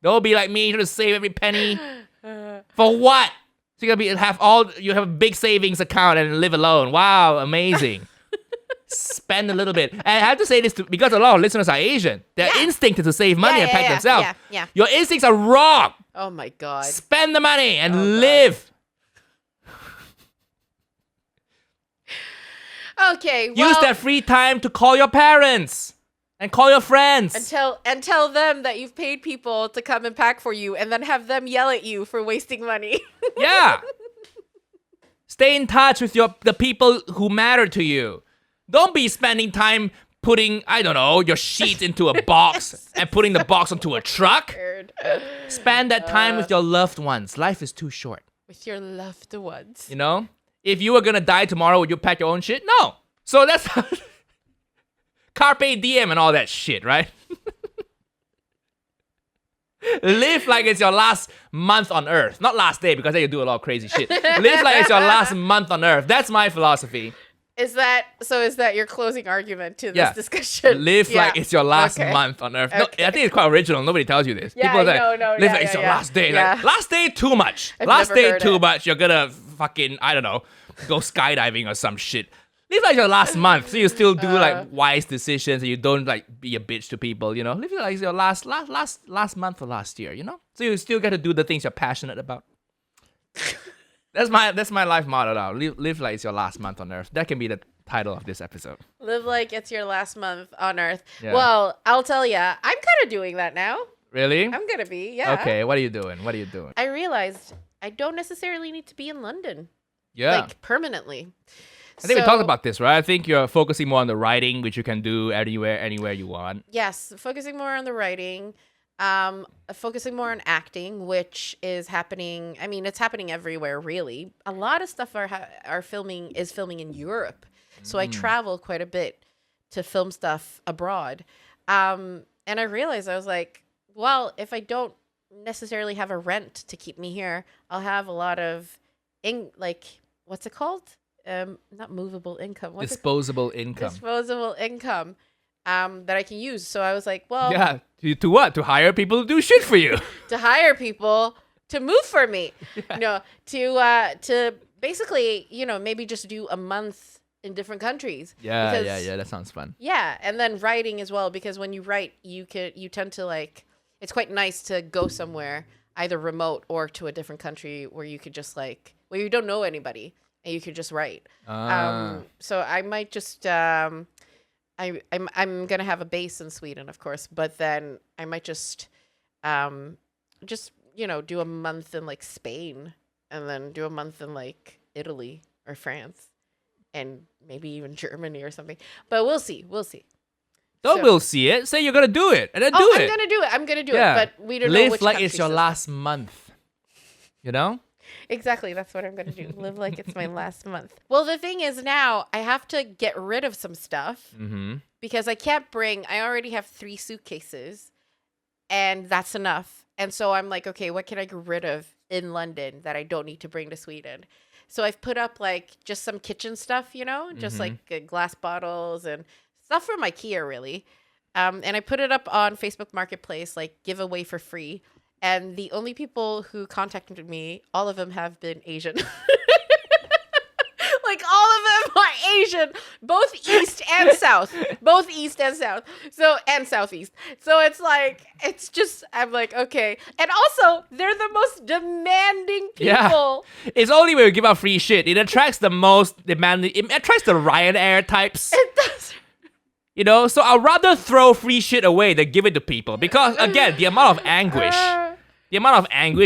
Don't be like me, trying to save every penny. For what? So you have a big savings account and live alone. Wow, amazing. Spend a little bit. And I have to say this because a lot of listeners are Asian. Their instinct is to save money and pack themselves. Yeah. Your instincts are wrong. Oh my God. Spend the money and live. Okay, well, use that free time to call your parents and call your friends. And tell them that you've paid people to come and pack for you, and then have them yell at you for wasting money. Yeah. Stay in touch with the people who matter to you. Don't be spending time putting, I don't know, your sheets into a box and putting the box onto a truck. Spend that time with your loved ones. Life is too short. With your loved ones. You know? If you were gonna die tomorrow, would you pack your own shit? No. So that's carpe diem and all that shit, right? Live like it's your last month on Earth. Not last day, because then you do a lot of crazy shit. Live like it's your last month on Earth. That's my philosophy. Is that your closing argument to this discussion? Live like it's your last month on Earth. Okay. No, I think it's quite original. Nobody tells you this. Yeah, People say, live like it's your last day. Yeah. Like, last day, too much. Last day, too much. You're gonna fucking, I don't know, go skydiving or some shit. Live like your last month, so you still do like wise decisions and you don't like be a bitch to people, you know? Live like it's your last month or last year, you know? So you still get to do the things you're passionate about. That's my life motto now. Live like it's your last month on Earth. That can be the title of this episode. Live like it's your last month on Earth. Yeah. Well, I'll tell you, I'm kind of doing that now. Really? I'm gonna be, yeah. Okay, what are you doing? I realized I don't necessarily need to be in London. Yeah. Like, permanently. I think we talked about this, right? I think you're focusing more on the writing, which you can do anywhere you want. Yes, focusing more on the writing. Focusing more on acting, which is happening. I mean, it's happening everywhere, really. A lot of stuff is filming in Europe, so I travel quite a bit to film stuff abroad. And I realized, I was like, well, if I don't necessarily have a rent to keep me here, I'll have a lot of what's it called? Not movable income. Disposable income. Disposable income. That I can use. So I was like, well... Yeah, to what? To hire people to do shit for you. To hire people to move for me. Yeah. No, to basically, maybe just do a month in different countries. Yeah, that sounds fun. Yeah, and then writing as well, because when you write, you tend to it's quite nice to go somewhere, either remote or to a different country where you could just where you don't know anybody and you could just write. So I might just... I'm gonna have a base in Sweden, of course, but then I might just do a month in Spain, and then do a month in Italy or France, and maybe even Germany or something. But we'll see. We'll see it. Say you're gonna do it, and then do it. I'm gonna do it. But we don't know which like it's your last month. You know. Exactly. That's what I'm going to do. Live like it's my last month. Well, the thing is now I have to get rid of some stuff because I already have 3 suitcases and that's enough. And so I'm like, okay, what can I get rid of in London that I don't need to bring to Sweden? So I've put up just some kitchen stuff, just glass bottles and stuff from IKEA, really. And I put it up on Facebook Marketplace, give away for free. And the only people who contacted me, all of them have been Asian. All of them are Asian, both East and South. So, and Southeast. So it's just, I'm like, okay. And also, they're the most demanding people. Yeah. It's only when you give out free shit. It attracts the most demanding, it attracts the Ryanair types. It does. So I'd rather throw free shit away than give it to people. Because, again, the amount of anguish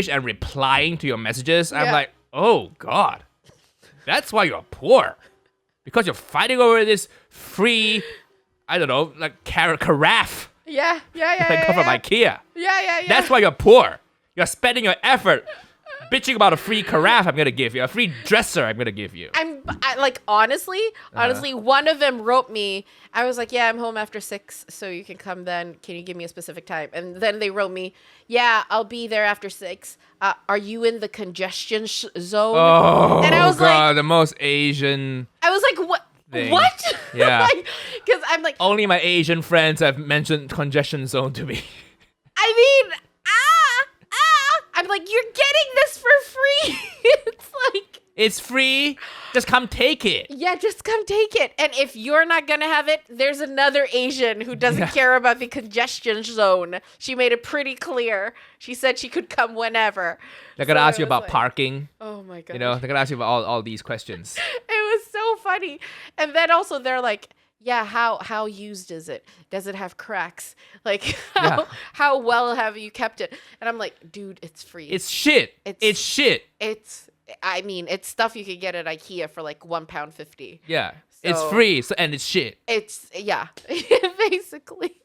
and replying to your messages, I'm like, oh, God. That's why you're poor. Because you're fighting over this free, I don't know, carafe. Yeah. That come from IKEA. Yeah. That's why you're poor. You're spending your effort bitching about a free carafe I'm gonna give you, a free dresser I'm gonna give you. Honestly, one of them wrote me. I was like, yeah, I'm home after 6, so you can come then. Can you give me a specific time? And then they wrote me, yeah, I'll be there after 6. Are you in the congestion zone? Oh, and I was God, the most Asian. I was like, what? Thing. What? Yeah. Because I'm like, only my Asian friends have mentioned congestion zone to me. I mean, I'm like, you're getting this for free. It's free. Just come take it. Yeah, just come take it. And if you're not going to have it, there's another Asian who doesn't care about the congestion zone. She made it pretty clear. She said she could come whenever. They're going to ask you about parking. Oh, my God. They're going to ask you about all these questions. It was so funny. And then also they're like, yeah, how used is it? Does it have cracks? Like, how well have you kept it? And I'm like, dude, it's free. It's shit. It's shit. It's stuff you could get at IKEA for like £1.50. Yeah. So, it's free, and it's shit. It's, basically.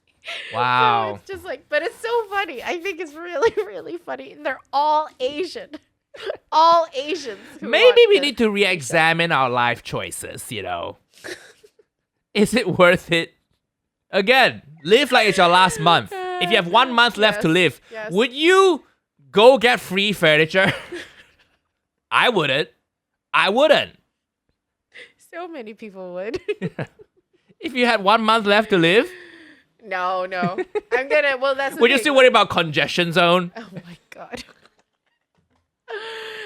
Wow. So it's just like, but it's so funny. I think it's really, really funny. And they're all Asian. All Asians. Maybe we need to re-examine our life choices, Is it worth it? Again, live like it's your last month. If you have 1 month left to live, would you go get free furniture? I wouldn't. So many people would. If you had 1 month left to live? No. That's would you still worry about congestion zone? Oh my God.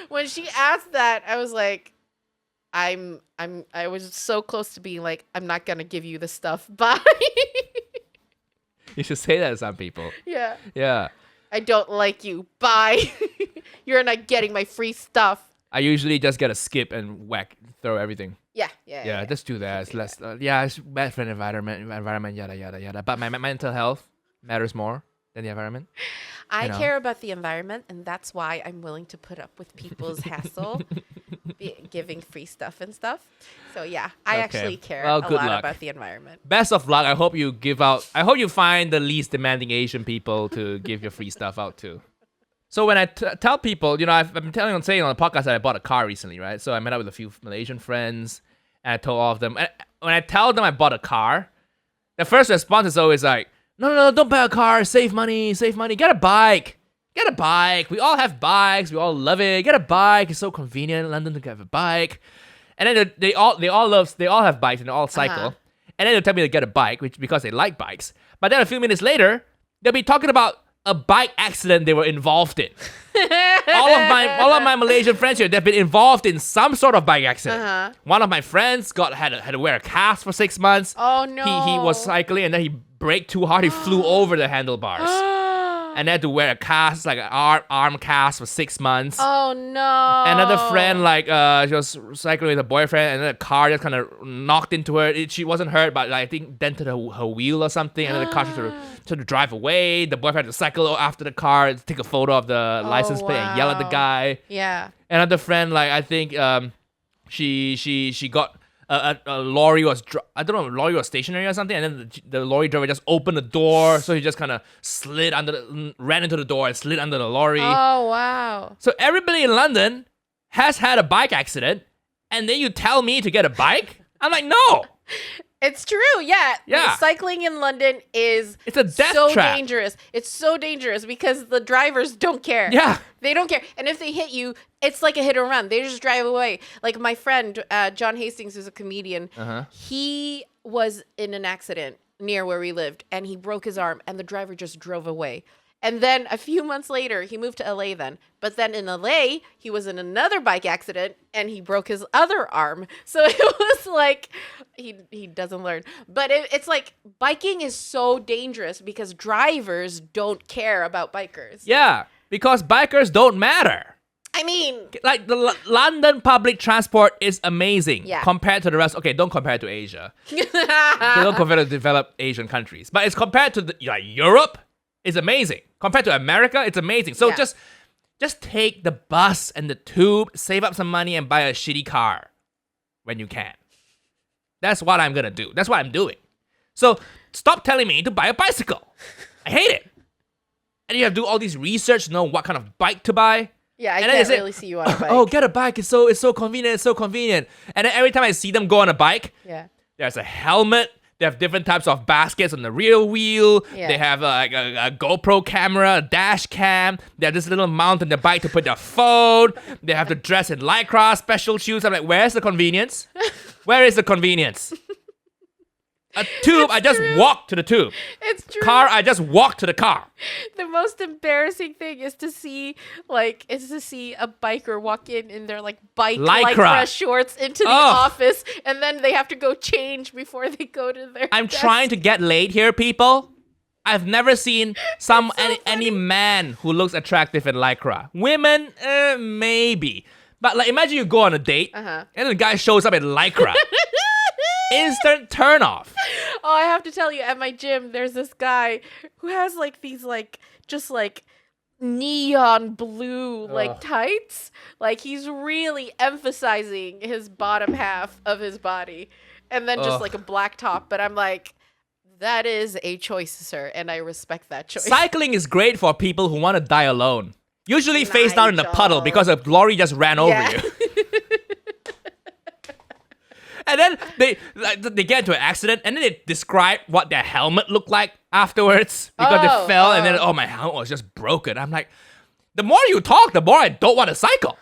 When she asked that, I was like, I was so close to being like, I'm not gonna give you the stuff. Bye. You should say that to some people. Yeah. Yeah. I don't like you. Bye. You're not getting my free stuff. I usually just get a skip and throw everything. Yeah. Just do that. It's less. It's bad for the environment. Yada yada yada. But my mental health matters more than the environment. I care about the environment, and that's why I'm willing to put up with people's hassle, giving free stuff and stuff. So I actually care a lot about the environment. Best of luck. I hope you find the least demanding Asian people to give your free stuff out to. So when I tell people, I've been saying on the podcast that I bought a car recently, right? So I met up with a few Malaysian friends, and I told all of them. And when I tell them I bought a car, the first response is always like, no, don't buy a car. Save money. Get a bike. We all have bikes. We all love it. Get a bike. It's so convenient in London to have a bike. And then they all have bikes and they all cycle. And then they'll tell me to get a bike, because they like bikes. But then a few minutes later, they'll be talking about a bike accident they were involved in. all of my Malaysian friends here, they've been involved in some sort of bike accident. One of my friends had to wear a cast for 6 months. Oh no! He was cycling and then he braked too hard. He flew over the handlebars. And they had to wear a cast, like an arm cast for 6 months. Oh no! Another friend, she was cycling with her boyfriend, and then the car just kind of knocked into her. She wasn't hurt, but I think dented her wheel or something. And then the car tried to drive away. The boyfriend had to cycle after the car, take a photo of the license plate and yell at the guy. Yeah. Another friend, I think she got a lorry was lorry was stationary or something, and then the lorry driver just opened the door, so he just kind of ran into the door and slid under the lorry. Oh wow! So everybody in London has had a bike accident, and then you tell me to get a bike? I'm like, no. It's true, yeah. Cycling in London it's a death trap. Dangerous. It's so dangerous because the drivers don't care. Yeah. They don't care. And if they hit you, it's like a hit or run. They just drive away. Like my friend, John Hastings, who's a comedian, he was in an accident near where we lived, and he broke his arm, and the driver just drove away. And then a few months later, he moved to LA then. But then in LA, he was in another bike accident and he broke his other arm. So it was like, he doesn't learn. But it's like, biking is so dangerous because drivers don't care about bikers. Yeah, because bikers don't matter. I mean, like the London public transport is amazing compared to the rest. Okay, don't compare it to Asia. Don't compare it to developed Asian countries. But it's compared to Europe. It's amazing. Compared to America, it's amazing. So just take the bus and the tube, save up some money, and buy a shitty car when you can. That's what I'm gonna do. That's what I'm doing. So stop telling me to buy a bicycle. I hate it. And you have to do all these research to know what kind of bike to buy. Yeah, I can't really see you on a bike. Oh, get a bike. It's so convenient. It's so convenient. And then every time I see them go on a bike, there's a helmet. They have different types of baskets on the rear wheel. Yeah. They have a GoPro camera, a dash cam. They have this little mount on the bike to put their phone. They have to dress in Lycra, special shoes. I'm like, where's the convenience? Where is the convenience? A tube, I just walk to the tube. It's true. Car, I just walk to the car. The most embarrassing thing is to see a biker walk in their bike Lycra shorts into the office, and then they have to go change before they go to their I'm desk. Trying to get laid here, people. I've never seen any man who looks attractive in Lycra. Women, maybe. But like, imagine you go on a date, and the guy shows up in Lycra. Instant turn off. Oh, I have to tell you, at my gym, there's this guy who has like these like just like neon blue like tights. Like he's really emphasizing his bottom half of his body, and then just like a black top. But I'm like, that is a choice, sir, and I respect that choice. Cycling is great for people who want to die alone. Usually face down in a puddle because a lorry just ran over you. And then they get into an accident, and then they describe what their helmet looked like afterwards because they fell, and then my helmet was just broken. I'm like, the more you talk, the more I don't want to cycle.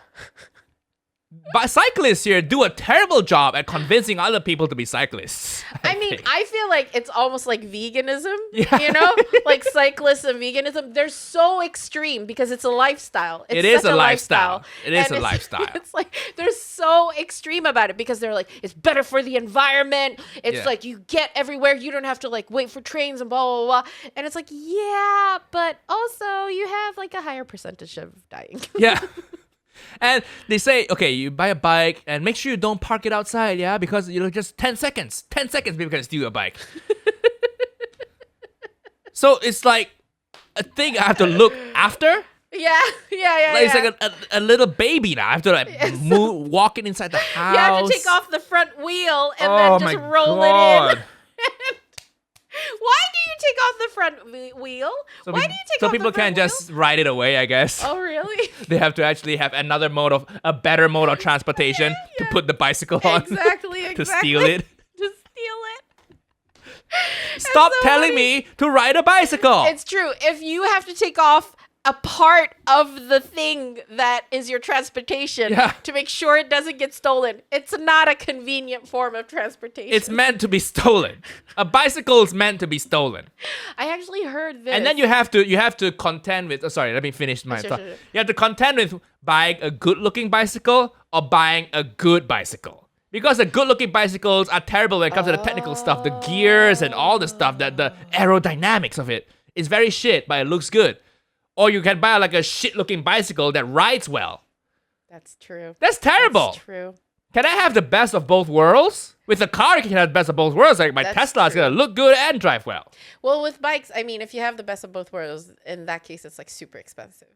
But cyclists here do a terrible job at convincing other people to be cyclists. I mean, I feel like it's almost like veganism, you know? Like cyclists and veganism. They're so extreme because it's a lifestyle. It is a lifestyle. It is a lifestyle. It's like, they're so extreme about it because they're like, it's better for the environment. It's like, you get everywhere. You don't have to like wait for trains and blah, blah, blah. And it's like, yeah, but also you have like a higher percentage of dying. Yeah. And they say, okay, you buy a bike and make sure you don't park it outside, yeah? Because, just 10 seconds. 10 seconds people can steal your bike. So it's like a thing I have to look after. Yeah. It's like a little baby now. I have to like walk it inside the house. You have to take off the front wheel and then just roll it in. Why do you take off the front wheel? So Why do you take off the front wheel? So people can't just ride it away, I guess. Oh, really? They have to actually have a better mode of transportation to put the bicycle on. Exactly. To steal it. To steal it. Stop telling me to ride a bicycle. It's true. If you have to take off a part of the thing that is your transportation to make sure it doesn't get stolen, it's not a convenient form of transportation. It's meant to be stolen. A bicycle is meant to be stolen. I actually heard this. And then you have to contend with. Sorry, let me finish my thought. Sure. You have to contend with buying a good-looking bicycle or buying a good bicycle. Because the good-looking bicycles are terrible when it comes to the technical stuff, the gears and all the stuff, that the aerodynamics of it is very shit, but it looks good. Or you can buy like a shit-looking bicycle that rides well. That's true. That's terrible. That's true. Can I have the best of both worlds? With a car, you can have the best of both worlds. Like my Tesla is going to look good and drive well. Well, with bikes, I mean, if you have the best of both worlds, in that case, it's like super expensive.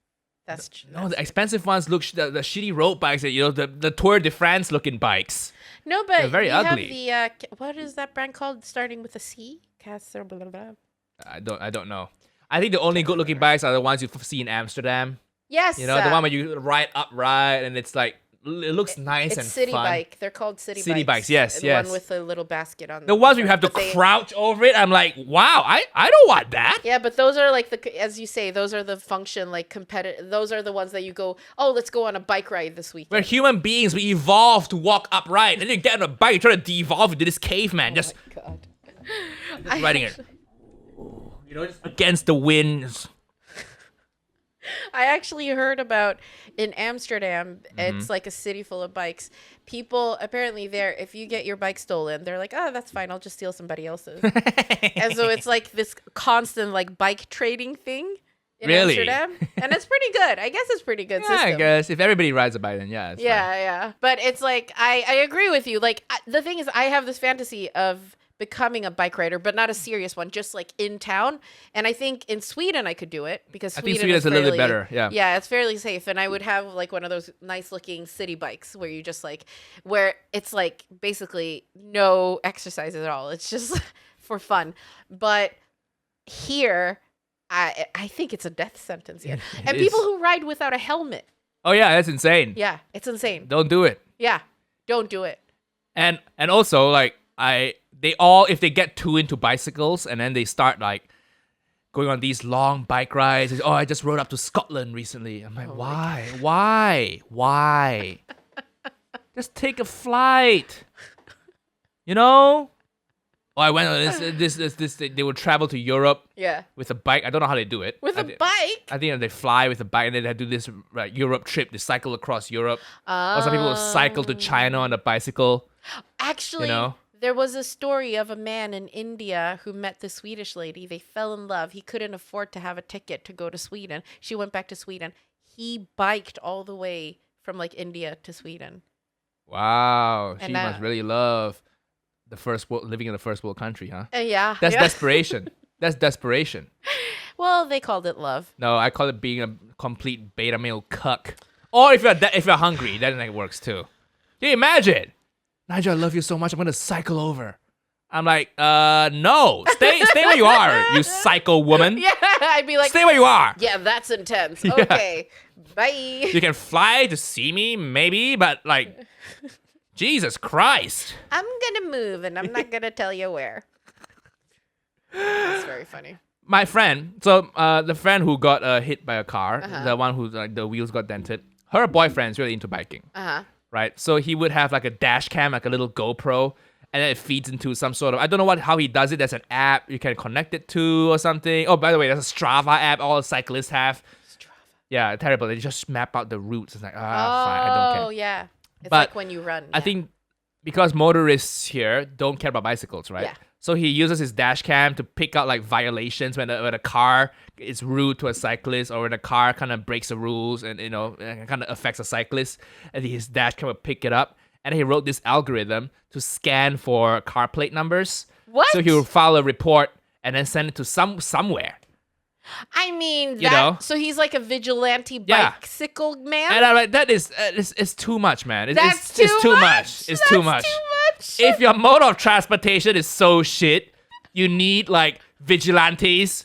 That's true. No, the expensive ones look the shitty road bikes, the Tour de France looking bikes. No, but they're very ugly. Have the what is that brand called starting with a C? Blah, blah, blah. I don't know. I think the only good-looking bikes are the ones you see in Amsterdam. Yes. The one where you ride upright and it's like, it looks nice and fun. It's city bike. They're called city bikes. City bikes, yes. The one with the little basket on. The ones where you have to crouch over it. I'm like, wow, I don't want that. Yeah, but those are like as you say, those are the function like competitive. Those are the ones that you go, oh, let's go on a bike ride this weekend. We're human beings. We evolve to walk upright, and then you get on a bike, you try to de-evolve into this caveman. Oh just, my God. Just riding it. Just against the winds. I actually heard about in Amsterdam, it's like a city full of bikes. People apparently there, if you get your bike stolen, they're like, oh, that's fine. I'll just steal somebody else's. And so it's like this constant like bike trading thing in Amsterdam. And it's pretty good. I guess it's pretty good system. I guess if everybody rides a bike, then yeah. Yeah. But it's like, I agree with you. Like the thing is, I have this fantasy of becoming a bike rider, but not a serious one, just like in town. And I think in Sweden I could do it because Sweden is a little bit better. Yeah, it's fairly safe. And I would have like one of those nice looking city bikes where you just like, where it's like basically no exercise at all. It's just for fun. But here, I think it's a death sentence. Yeah. And people who ride without a helmet. Oh yeah, that's insane. Yeah, it's insane. Don't do it. Yeah, don't do it. And also like if they get too into bicycles and then they start like going on these long bike rides. Oh, I just rode up to Scotland recently. I'm like, why? Just take a flight. Oh, I went on this. They would travel to Europe. Yeah. With a bike. I don't know how they do it. With a bike? I think they fly with a bike and then they do this Europe trip. They cycle across Europe. Or some people will cycle to China on a bicycle. Actually, there was a story of a man in India who met the Swedish lady. They fell in love. He couldn't afford to have a ticket to go to Sweden. She went back to Sweden. He biked all the way from like India to Sweden. Wow, she must really love living in the first world country, huh? Yeah. That's desperation. That's desperation. Well, they called it love. No, I call it being a complete beta male cuck. Or if you're hungry, then it works too. Can you imagine? Nigel, I love you so much. I'm gonna cycle over. I'm like, no, stay where you are, you psycho woman. Yeah, I'd be like, stay where you are. Yeah, that's intense. Okay, bye. You can fly to see me, maybe, but like, Jesus Christ. I'm gonna move, and I'm not gonna tell you where. That's very funny. My friend, the friend who got hit by a car, the one who like the wheels got dented, her boyfriend's really into biking. Right? So he would have like a dash cam, like a little GoPro, and then it feeds into some sort of, I don't know how he does it. There's an app you can connect it to or something. Oh, by the way, there's a Strava app all cyclists have. Strava. Yeah, terrible. They just map out the routes. It's like, fine, I don't care. Oh, yeah. It's like when you run. I think because motorists here don't care about bicycles, right? Yeah. So he uses his dash cam to pick out like violations when a car is rude to a cyclist, or when a car kind of breaks the rules and kind of affects a cyclist, and his dash cam will pick it up. And he wrote this algorithm to scan for car plate numbers. What? So he will file a report and then send it to somewhere. I mean, so he's like a vigilante bicycle man? And I'm like, that is it's too much, man. It's too much. It's too much. If your mode of transportation is so shit, you need like vigilantes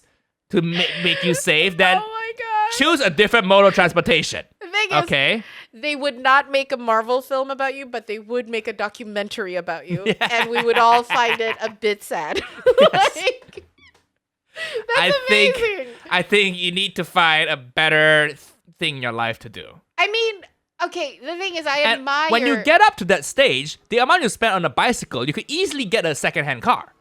to make you safe, then oh my God. Choose a different mode of transportation. The thing is, they would not make a Marvel film about you, but they would make a documentary about you. Yeah. And we would all find it a bit sad. Yes. That's amazing. I think you need to find a better thing in your life to do. I mean, okay, the thing is, I admire... When you get up to that stage, the amount you spend on a bicycle, you could easily get a second-hand car.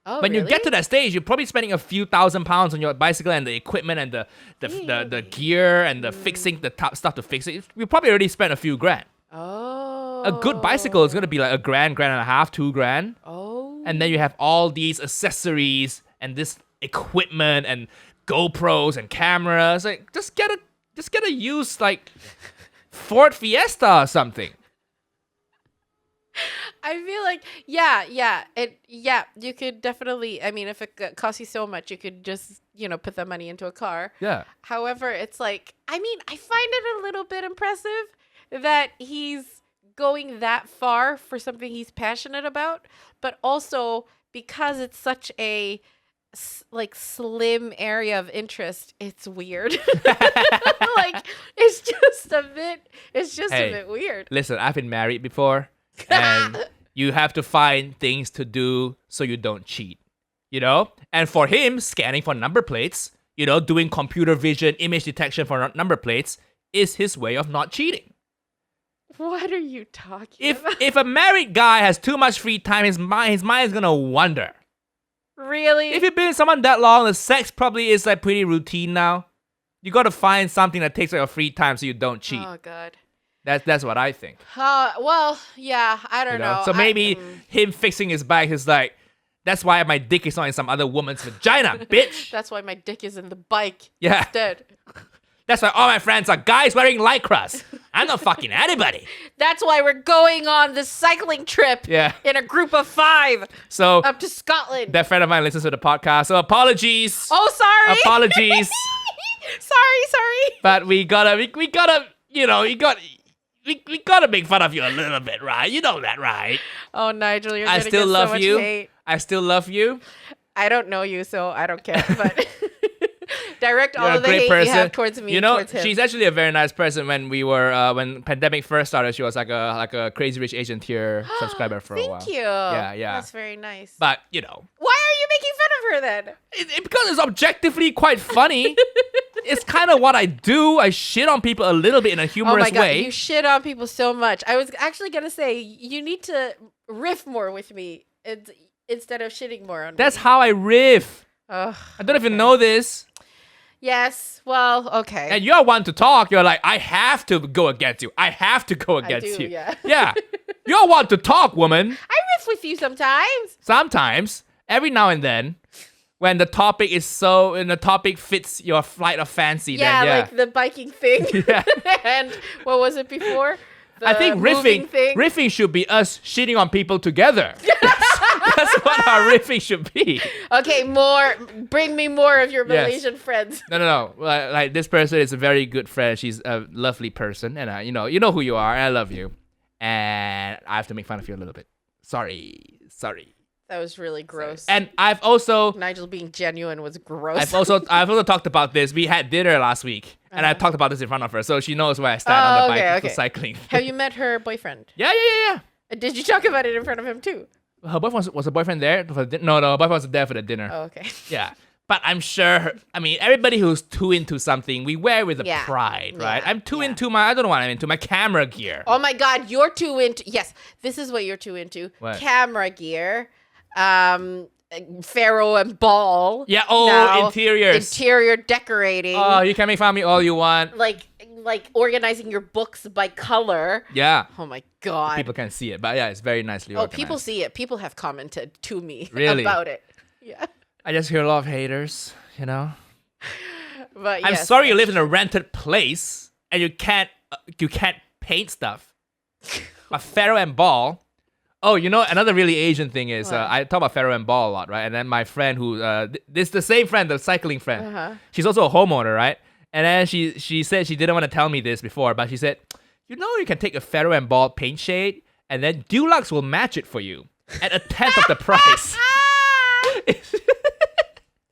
Oh, when really? you get to that stage, you're probably spending a few £1,000s on your bicycle and the equipment and the gear and the fixing, the top stuff to fix it. You probably already spent a few grand. Oh. A good bicycle is going to be like $1,000, $1,500, $2,000. Oh. And then you have all these accessories and this equipment and GoPros and cameras. Like, just get a used like Ford Fiesta or something. I feel like, you could definitely, I mean, if it costs you so much, you could just, put that money into a car. Yeah. However, it's like, I mean, I find it a little bit impressive that he's going that far for something he's passionate about, but also because it's such a, like, slim area of interest, it's weird. Like, it's just a bit weird. Listen, I've been married before. And you have to find things to do so you don't cheat, And for him, scanning for number plates, doing computer vision, image detection for number plates is his way of not cheating. What are you talking about? If a married guy has too much free time, his mind is gonna wander. Really? If you've been with someone that long, the sex probably is like pretty routine now. You gotta find something that takes like your free time so you don't cheat. Oh God. That's what I think. Well, yeah, I don't know. So maybe him fixing his bike is like, that's why my dick is not in some other woman's vagina, bitch. That's why my dick is in the bike Yeah. instead. That's why all my friends are guys wearing lycras. I'm not fucking anybody. That's why we're going on this cycling trip in a group of 5 up to Scotland. That friend of mine listens to the podcast, so apologies. Oh, sorry. Apologies. Sorry. But we gotta, we gotta make fun of you a little bit, right? You know that, right? Oh, Nigel, you're gonna get so much hate. I still love you. I don't know you, so I don't care. But direct all of the hate you have towards me. Towards him. She's actually a very nice person. When we were when pandemic first started, she was like a Crazy Rich Asian tier subscriber for a while. Thank you. Yeah. That's very nice. But why are you making fun of her then? Because it's objectively quite funny. It's kind of what I do. I shit on people a little bit in a humorous way. You shit on people so much. I was actually going to say, you need to riff more with me instead of shitting more on me. That's how I riff. I don't know if you know this. Yes. Well, okay. And you're one to talk. You're like, I have to go against you. I have to go against you. Yeah. Yeah. You're one to talk, woman. I riff with you sometimes. Sometimes. Every now and then. when the topic fits your flight of fancy. Yeah, then, like the biking thing. Yeah. And what was it before? I think riffing should be us shitting on people together. That's what our riffing should be. Okay, bring me more of your Malaysian friends. No. Like this person is a very good friend. She's a lovely person, and you know who you are. And I love you, and I have to make fun of you a little bit. Sorry. That was really gross. And I've also Nigel being genuine was gross. I've also talked about this. We had dinner last week, and I talked about this in front of her, so she knows where I stand on the bike for cycling. Have you met her boyfriend? Yeah. Did you talk about it in front of him too? Her boyfriend was her boyfriend there? No, her boyfriend was there for the dinner. Oh, okay. Yeah. But I'm sure, everybody who's too into something, we wear with a pride, right? I'm too into I don't know what I'm into, my camera gear. Oh my God, you're too into, yes, this is what you're too into. What? Camera gear, Pharaoh and Ball. Yeah, interiors. Interior decorating. Oh, you can make fun of me all you want. Like organizing your books by color. Yeah. Oh my God. People can't see it, but yeah, it's very nicely organized. Oh, people see it. People have commented to me about it. Yeah. I just hear a lot of haters, But I'm sorry you live in a rented place and you can't paint stuff. But Pharaoh and Ball. Oh, another really Asian thing is I talk about Pharaoh and Ball a lot, right? And then my friend who this the same friend, the cycling friend. She's also a homeowner, right? And then she said she didn't want to tell me this before, but she said, you can take a Pharaoh and Ball paint shade, and then Dulux will match it for you at 1/10 of the price.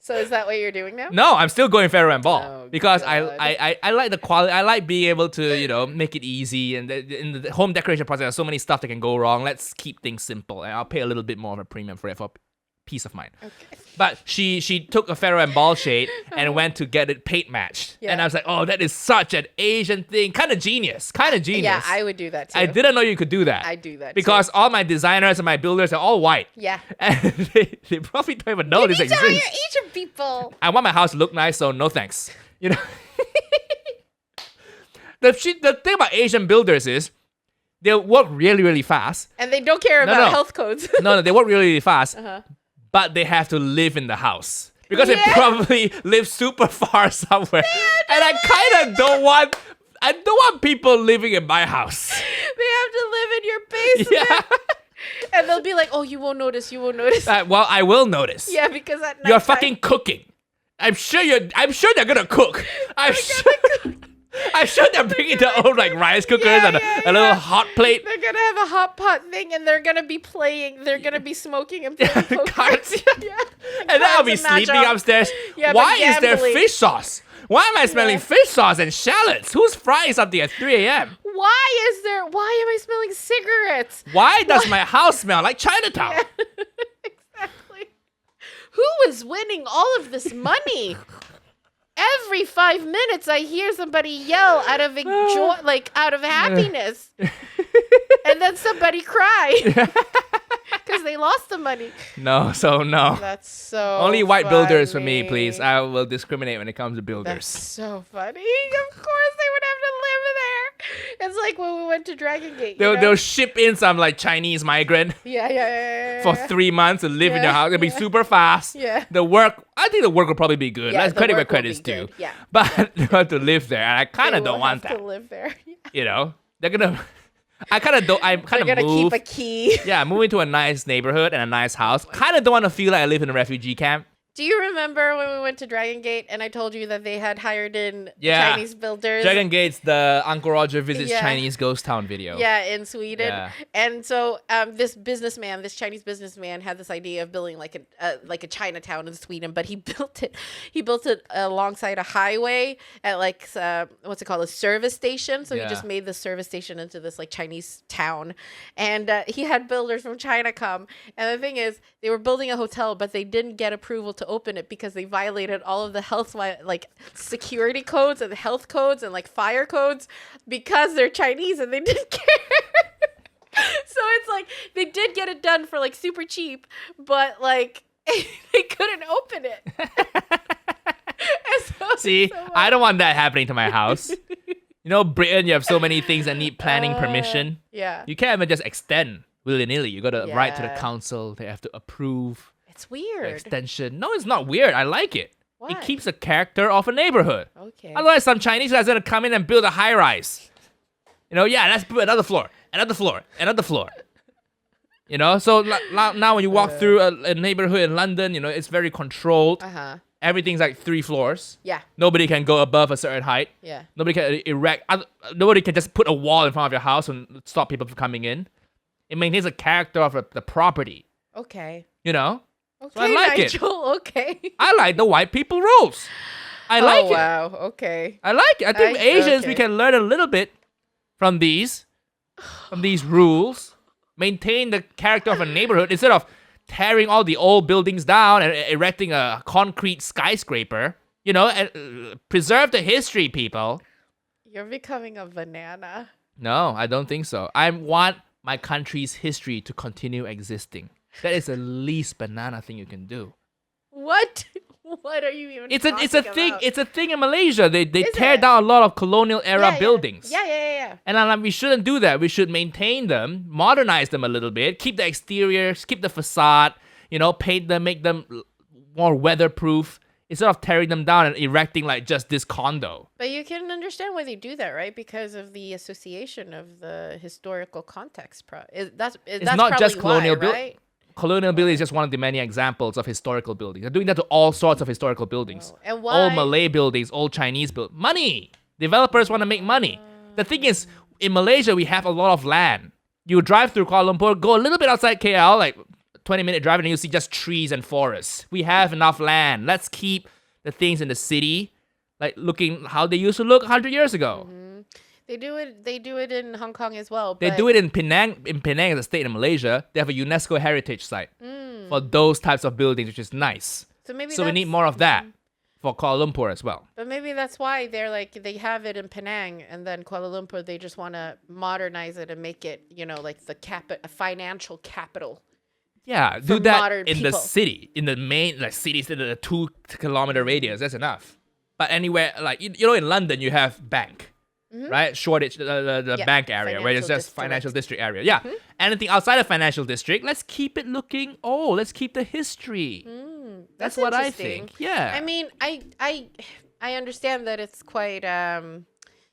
So is that what you're doing now? No, I'm still going Pharaoh and Ball because God. I like the quality. I like being able to make it easy. And in the home decoration process, there's so many stuff that can go wrong. Let's keep things simple, and I'll pay a little bit more of a premium for it for peace of mind. Okay. But she took a Pharaoh and Ball shade and went to get it paint matched. Yeah. And I was like, oh, that is such an Asian thing. Kind of genius. Yeah, I would do that too. I didn't know you could do that. I do that because all my designers and my builders are all white. Yeah. And they probably don't even know this exists. You're Asian people. I want my house to look nice, so no thanks. The thing about Asian builders is they'll work really, really fast. And they don't care about health codes. No, they work really, really fast. But they have to live in the house because they probably live super far somewhere. And I kind of don't want people living in my house. They have to live in your basement. Yeah. And they'll be like, oh, you won't notice. Well, I will notice. Yeah, because at night you're fucking cooking. I'm sure they're gonna cook. I'm sure they're bringing their own rice cookers and a little hot plate. They're gonna have a hot pot thing, and they're gonna be playing. They're gonna be smoking and playing poker. Cards. And then I'll be sleeping upstairs. Yeah, why is there fish sauce? Why am I smelling fish sauce and shallots? Who's frying something at 3 a.m.? Why am I smelling cigarettes? Why does my house smell like Chinatown? Yeah. Exactly. Who is winning all of this money? Every 5 minutes, I hear somebody yell out of out of happiness, and then somebody cry because they lost the money. No. That's so only white funny. Builders for me, please. I will discriminate when it comes to builders. That's so funny. Of course, they would have to live there. It's like when we went to Dragon Gate. They'll ship in some Chinese migrant. Yeah. For 3 months to live in your house. It'll be super fast. Yeah. I think the work will probably be good. Let's credit where credit's due. Yeah. But they want to live there, and I kind of don't want that. To live there. They're gonna. I kind of don't. I'm kind of gonna keep a key. Yeah, moving to a nice neighborhood and a nice house. Kind of don't want to feel like I live in a refugee camp. Do you remember when we went to Dragon Gate and I told you that they had hired in Chinese builders? Dragon Gate's the Uncle Roger visits Chinese ghost town video. Yeah, in Sweden. Yeah. And so this Chinese businessman had this idea of building like a Chinatown in Sweden, but he built it alongside a highway at what's it called, a service station. So he just made the service station into this Chinese town. And he had builders from China come. And the thing is, they were building a hotel, but they didn't get approval to open it because they violated all of the health security codes and health codes and fire codes because they're Chinese and they didn't care. So it's they did get it done for super cheap, but they couldn't open it. See, I don't want that happening to my house. Britain, you have so many things that need planning permission. Yeah. You can't even just extend willy-nilly. You got to write to the council. They have to approve. It's weird. Extension. No, it's not weird. I like it. Why? It keeps the character of a neighborhood. Okay. Otherwise, some Chinese guy's gonna come in and build a high rise. Let's put another floor. So now when you walk through a neighborhood in London, it's very controlled. Everything's like 3 floors. Yeah. Nobody can go above a certain height. Yeah. Nobody can nobody can just put a wall in front of your house and stop people from coming in. It maintains the character of the property. Okay. Okay, so I like Nigel, it. Okay. I like the white people rules. I like it. Wow. Okay. I like it. I think Asians, we can learn a little bit from these rules. Maintain the character of a neighborhood instead of tearing all the old buildings down and erecting a concrete skyscraper. And preserve the history, people. You're becoming a banana. No, I don't think so. I want my country's history to continue existing. That is the least banana thing you can do. What? What are you even It's talking a thing. about? It's a thing in Malaysia. They tear down a lot of colonial era buildings. Yeah. And we shouldn't do that. We should maintain them, modernize them a little bit, keep the exteriors, keep the facade, paint them, make them more weatherproof, instead of tearing them down and erecting like just this condo. But you can understand why they do that, right? Because of the association of the historical context. That's not just colonial right? Colonial building is just one of the many examples of historical buildings. They're doing that to all sorts of historical buildings. Oh. And why? Old Malay buildings, old Chinese buildings. Money! Developers want to make money. The thing is, in Malaysia, we have a lot of land. You drive through Kuala Lumpur, go a little bit outside KL, like 20-minute drive, and you see just trees and forests. We have enough land. Let's keep the things in the city like looking how they used to look 100 years ago. Mm-hmm. They do it in Hong Kong as well. They do it in Penang. In Penang, as a state in Malaysia, they have a UNESCO heritage site for those types of buildings, which is nice. So we need more of that for Kuala Lumpur as well. But maybe that's why they have it in Penang, and then Kuala Lumpur, they just want to modernize it and make it, like a financial capital. Yeah, do that in people. the city, in the main cities in the 2-kilometer radius. That's enough. But anywhere in London, you have bank. Right? Shoreditch, the bank area, where it's just financial district area. Yeah. Anything outside of financial district, let's keep it looking old. Let's keep the history. That's what I think. Yeah. I mean, I understand that it's quite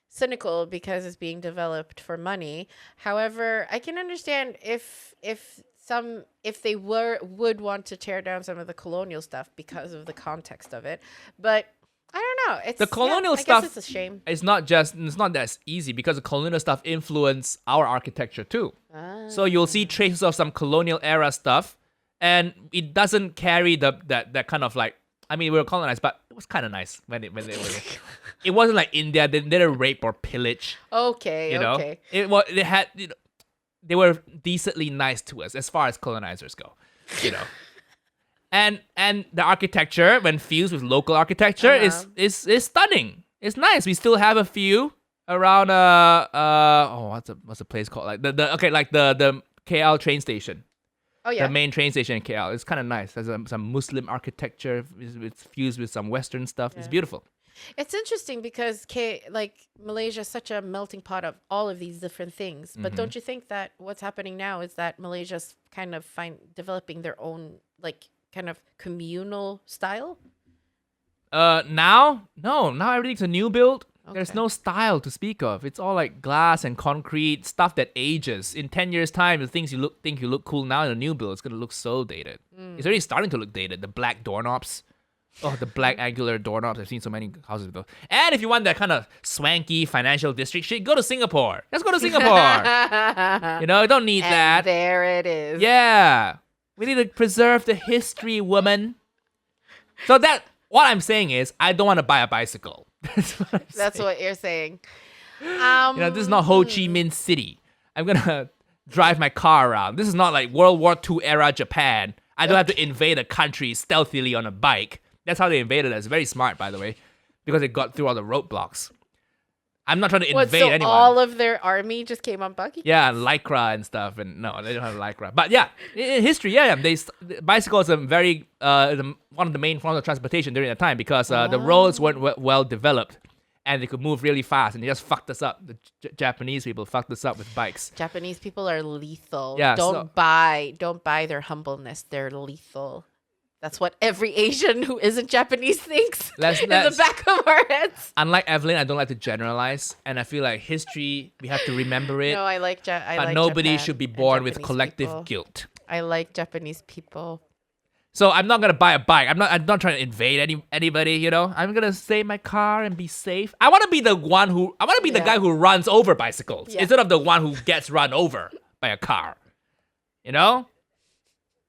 cynical because it's being developed for money. However, I can understand if they would want to tear down some of the colonial stuff because of the context of it. But I don't know. It's the colonial stuff. It's a shame. It's not that easy because the colonial stuff influenced our architecture too. So you'll see traces of some colonial era stuff, and it doesn't carry that kind of like. I mean, we were colonized, but it was kind of nice when it it wasn't like India. They didn't rape or pillage. Okay. Okay. They were decently nice to us as far as colonizers go. And the architecture, when fused with local architecture, is stunning. It's nice. We still have a few around what's the place called? Like the KL train station. Oh yeah. The main train station in KL. It's kind of nice. There's some Muslim architecture. It's fused with some Western stuff. Yeah. It's beautiful. It's interesting because Malaysia is such a melting pot of all of these different things. But don't you think that what's happening now is that Malaysia's kind of developing their own kind of communal style? Now everything's a new build. Okay. There's no style to speak of. It's all like glass and concrete stuff that ages. In 10 years' time, the things you think you look cool now in a new build, it's gonna look so dated. It's already starting to look dated. The black doorknobs. Oh, the black angular doorknobs. I've seen so many houses with those. And if you want that kind of swanky financial district shit, go to Singapore. Let's go to Singapore. You don't need that. There it is. Yeah. We need to preserve the history, woman. So what I'm saying is, I don't want to buy a bicycle. That's what you're saying. This is not Ho Chi Minh City. I'm gonna drive my car around. This is not like World War II era Japan. I don't have to invade a country stealthily on a bike. That's how they invaded us. Very smart, by the way, because they got through all the roadblocks. I'm not trying to invade anyone. All of their army just came on buggy? Yeah, Lycra and stuff. And no, they don't have Lycra. But yeah, in history, bicycles are very one of the main forms of transportation during that time because the roads weren't well developed and they could move really fast and they just fucked us up. The Japanese people fucked us up with bikes. Japanese people are lethal. Yeah, don't buy their humbleness. They're lethal. That's what every Asian who isn't Japanese thinks in the back of our heads. Unlike Evelyn, I don't like to generalize, and I feel like history, we have to remember it. No, I like but nobody should be born with collective guilt. I like Japanese people. So I'm not gonna buy a bike. I'm not trying to invade anybody. You know, I'm gonna stay in my car and be safe. I want to be the the guy who runs over bicycles instead of the one who gets run over by a car. You know,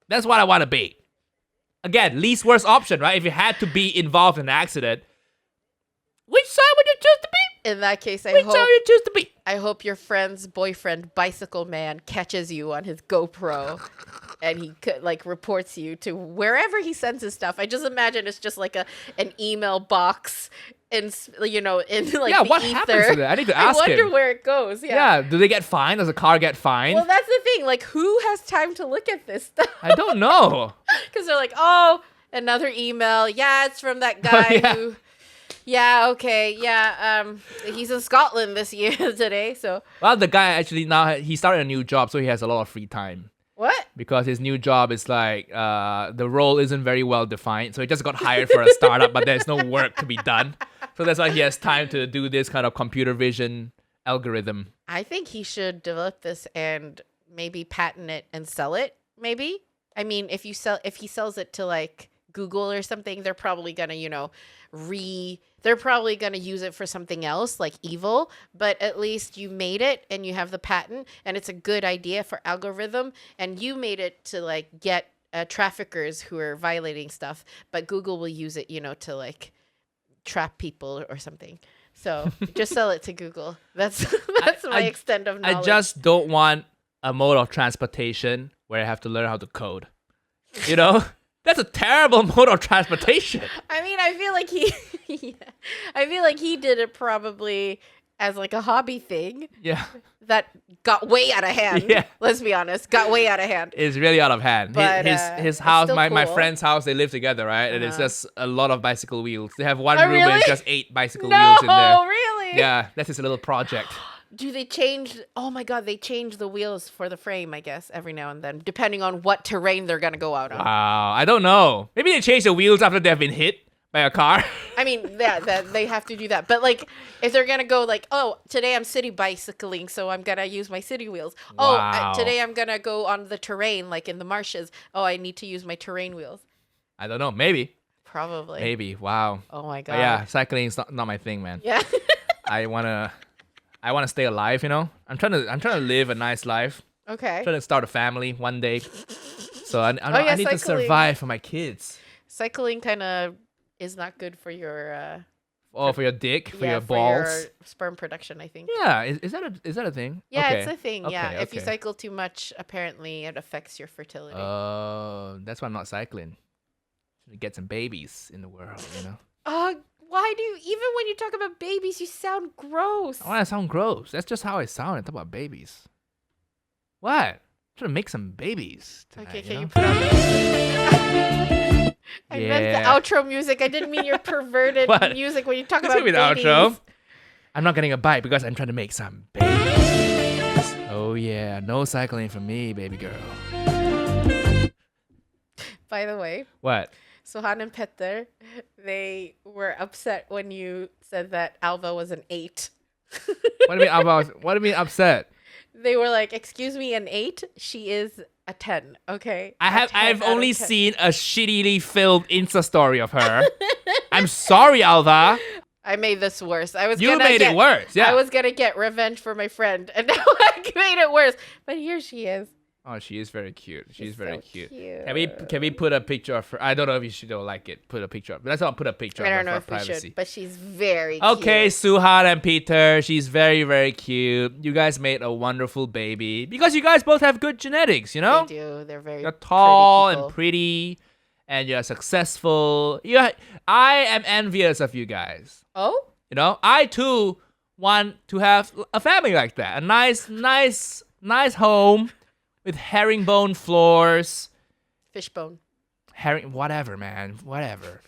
that's what I want to be. Again, least worst option, right? If you had to be involved in an accident, which side would you choose to be? In that case, side would you choose to be? I hope your friend's boyfriend, Bicycle Man, catches you on his GoPro, and he reports you to wherever he sends his stuff. I just imagine it's just like an email box, in the what ether. happens to that? I need to ask him. I wonder where it goes. Yeah, do they get fined? Does the car get fined? Well, that's the thing. Like, who has time to look at this stuff? I don't know. Because they're like, oh, another email. Yeah, it's from that guy who. Yeah, okay, yeah, he's in Scotland this year today, so. Well, the guy actually now, he started a new job, so he has a lot of free time. What? Because his new job is the role isn't very well defined, so he just got hired for a startup, but there's no work to be done. So that's why he has time to do this kind of computer vision algorithm. I think he should develop this and maybe patent it and sell it, maybe. I mean, if he sells it to like Google or something, they're probably gonna, they're probably going to use it for something else like evil, but at least you made it and you have the patent and it's a good idea for algorithm and you made it to like get traffickers who are violating stuff, but Google will use it, to like trap people or something. So just sell it to Google. That's my extent of knowledge. I just don't want a mode of transportation where I have to learn how to code. That's a terrible mode of transportation. I mean, I feel like he did it probably as like a hobby thing. Yeah. That got way out of hand. Yeah. Let's be honest. Got way out of hand. It's really out of hand. But, his house, my cool. friend's house, they live together, right? And it's just a lot of bicycle wheels. They have one room really? and it's just 8 bicycle wheels in there. No, really? Yeah, that's his little project. Do they change? Oh my God, they change the wheels for the frame, I guess, every now and then, depending on what terrain they're going to go out on. Wow, I don't know. Maybe they change the wheels after they've been hit by a car. I mean, they have to do that. But like, if they're going to go like, oh, today I'm city bicycling, so I'm going to use my city wheels. Wow. Oh, today I'm going to go on the terrain, like in the marshes. Oh, I need to use my terrain wheels. I don't know. Maybe. Probably. Maybe. Wow. Oh my God. But yeah, cycling is not my thing, man. Yeah. I wanna stay alive, I'm trying to live a nice life. Okay. I'm trying to start a family one day. So I need to survive for my kids. Cycling kind of is not good for your for your dick, for your balls, for your sperm production, I think. Yeah, is that a thing? Yeah, okay. It's a thing. Okay, yeah, okay. If you cycle too much, apparently it affects your fertility. Oh, that's why I'm not cycling. To get some babies in the world, Why do you, even when you talk about babies, you sound gross? I want to sound gross. That's just how I sound. I talk about babies. What? I'm trying to make some babies tonight, Okay, can you put on I meant the outro music. I didn't mean your perverted music when you talk about babies. It's gonna be the outro. I'm not getting a bite because I'm trying to make some babies. Oh yeah, no cycling for me, baby girl. By the way. What? Sohan and Petter, they were upset when you said that Alva was an 8. What do you mean Alva? What do you mean upset? They were like, "Excuse me, an 8? She is a 10." Okay. I've only seen a shittily filmed Insta story of her. I'm sorry, Alva. I made this worse. You made it worse. Yeah. I was gonna get revenge for my friend, and now I made it worse. But here she is. Oh, she is very cute. She's very so cute. cute. Can we put a picture of her? I don't know if you should like it. Put a picture up. Let's not put a picture of her for privacy. We should, but she's very okay, cute. Suhan and Peter. She's very, very cute. You guys made a wonderful baby. Because you guys both have good genetics, They do. They're very You're tall pretty and pretty. And you're successful. I am envious of you guys. Oh? I too want to have a family like that. A nice home. With herringbone floors. Fishbone. Whatever, man. Whatever.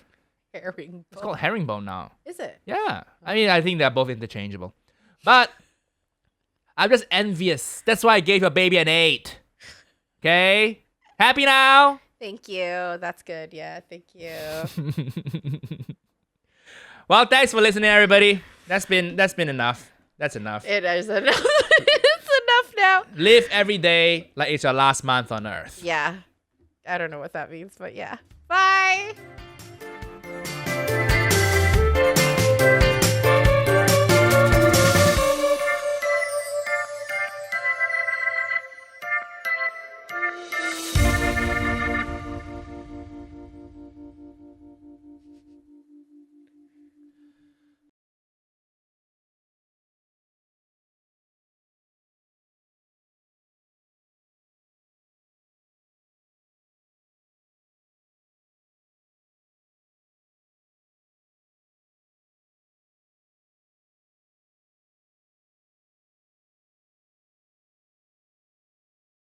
Herringbone. It's called herringbone now. Is it? Yeah. I mean, I think they're both interchangeable. But I'm just envious. That's why I gave your baby an 8. Okay? Happy now? Thank you. That's good. Yeah, thank you. Well, thanks for listening, everybody. That's been enough. That's enough. It is enough. It's enough now. Live every day like it's your last month on Earth. Yeah. I don't know what that means, but yeah. Bye.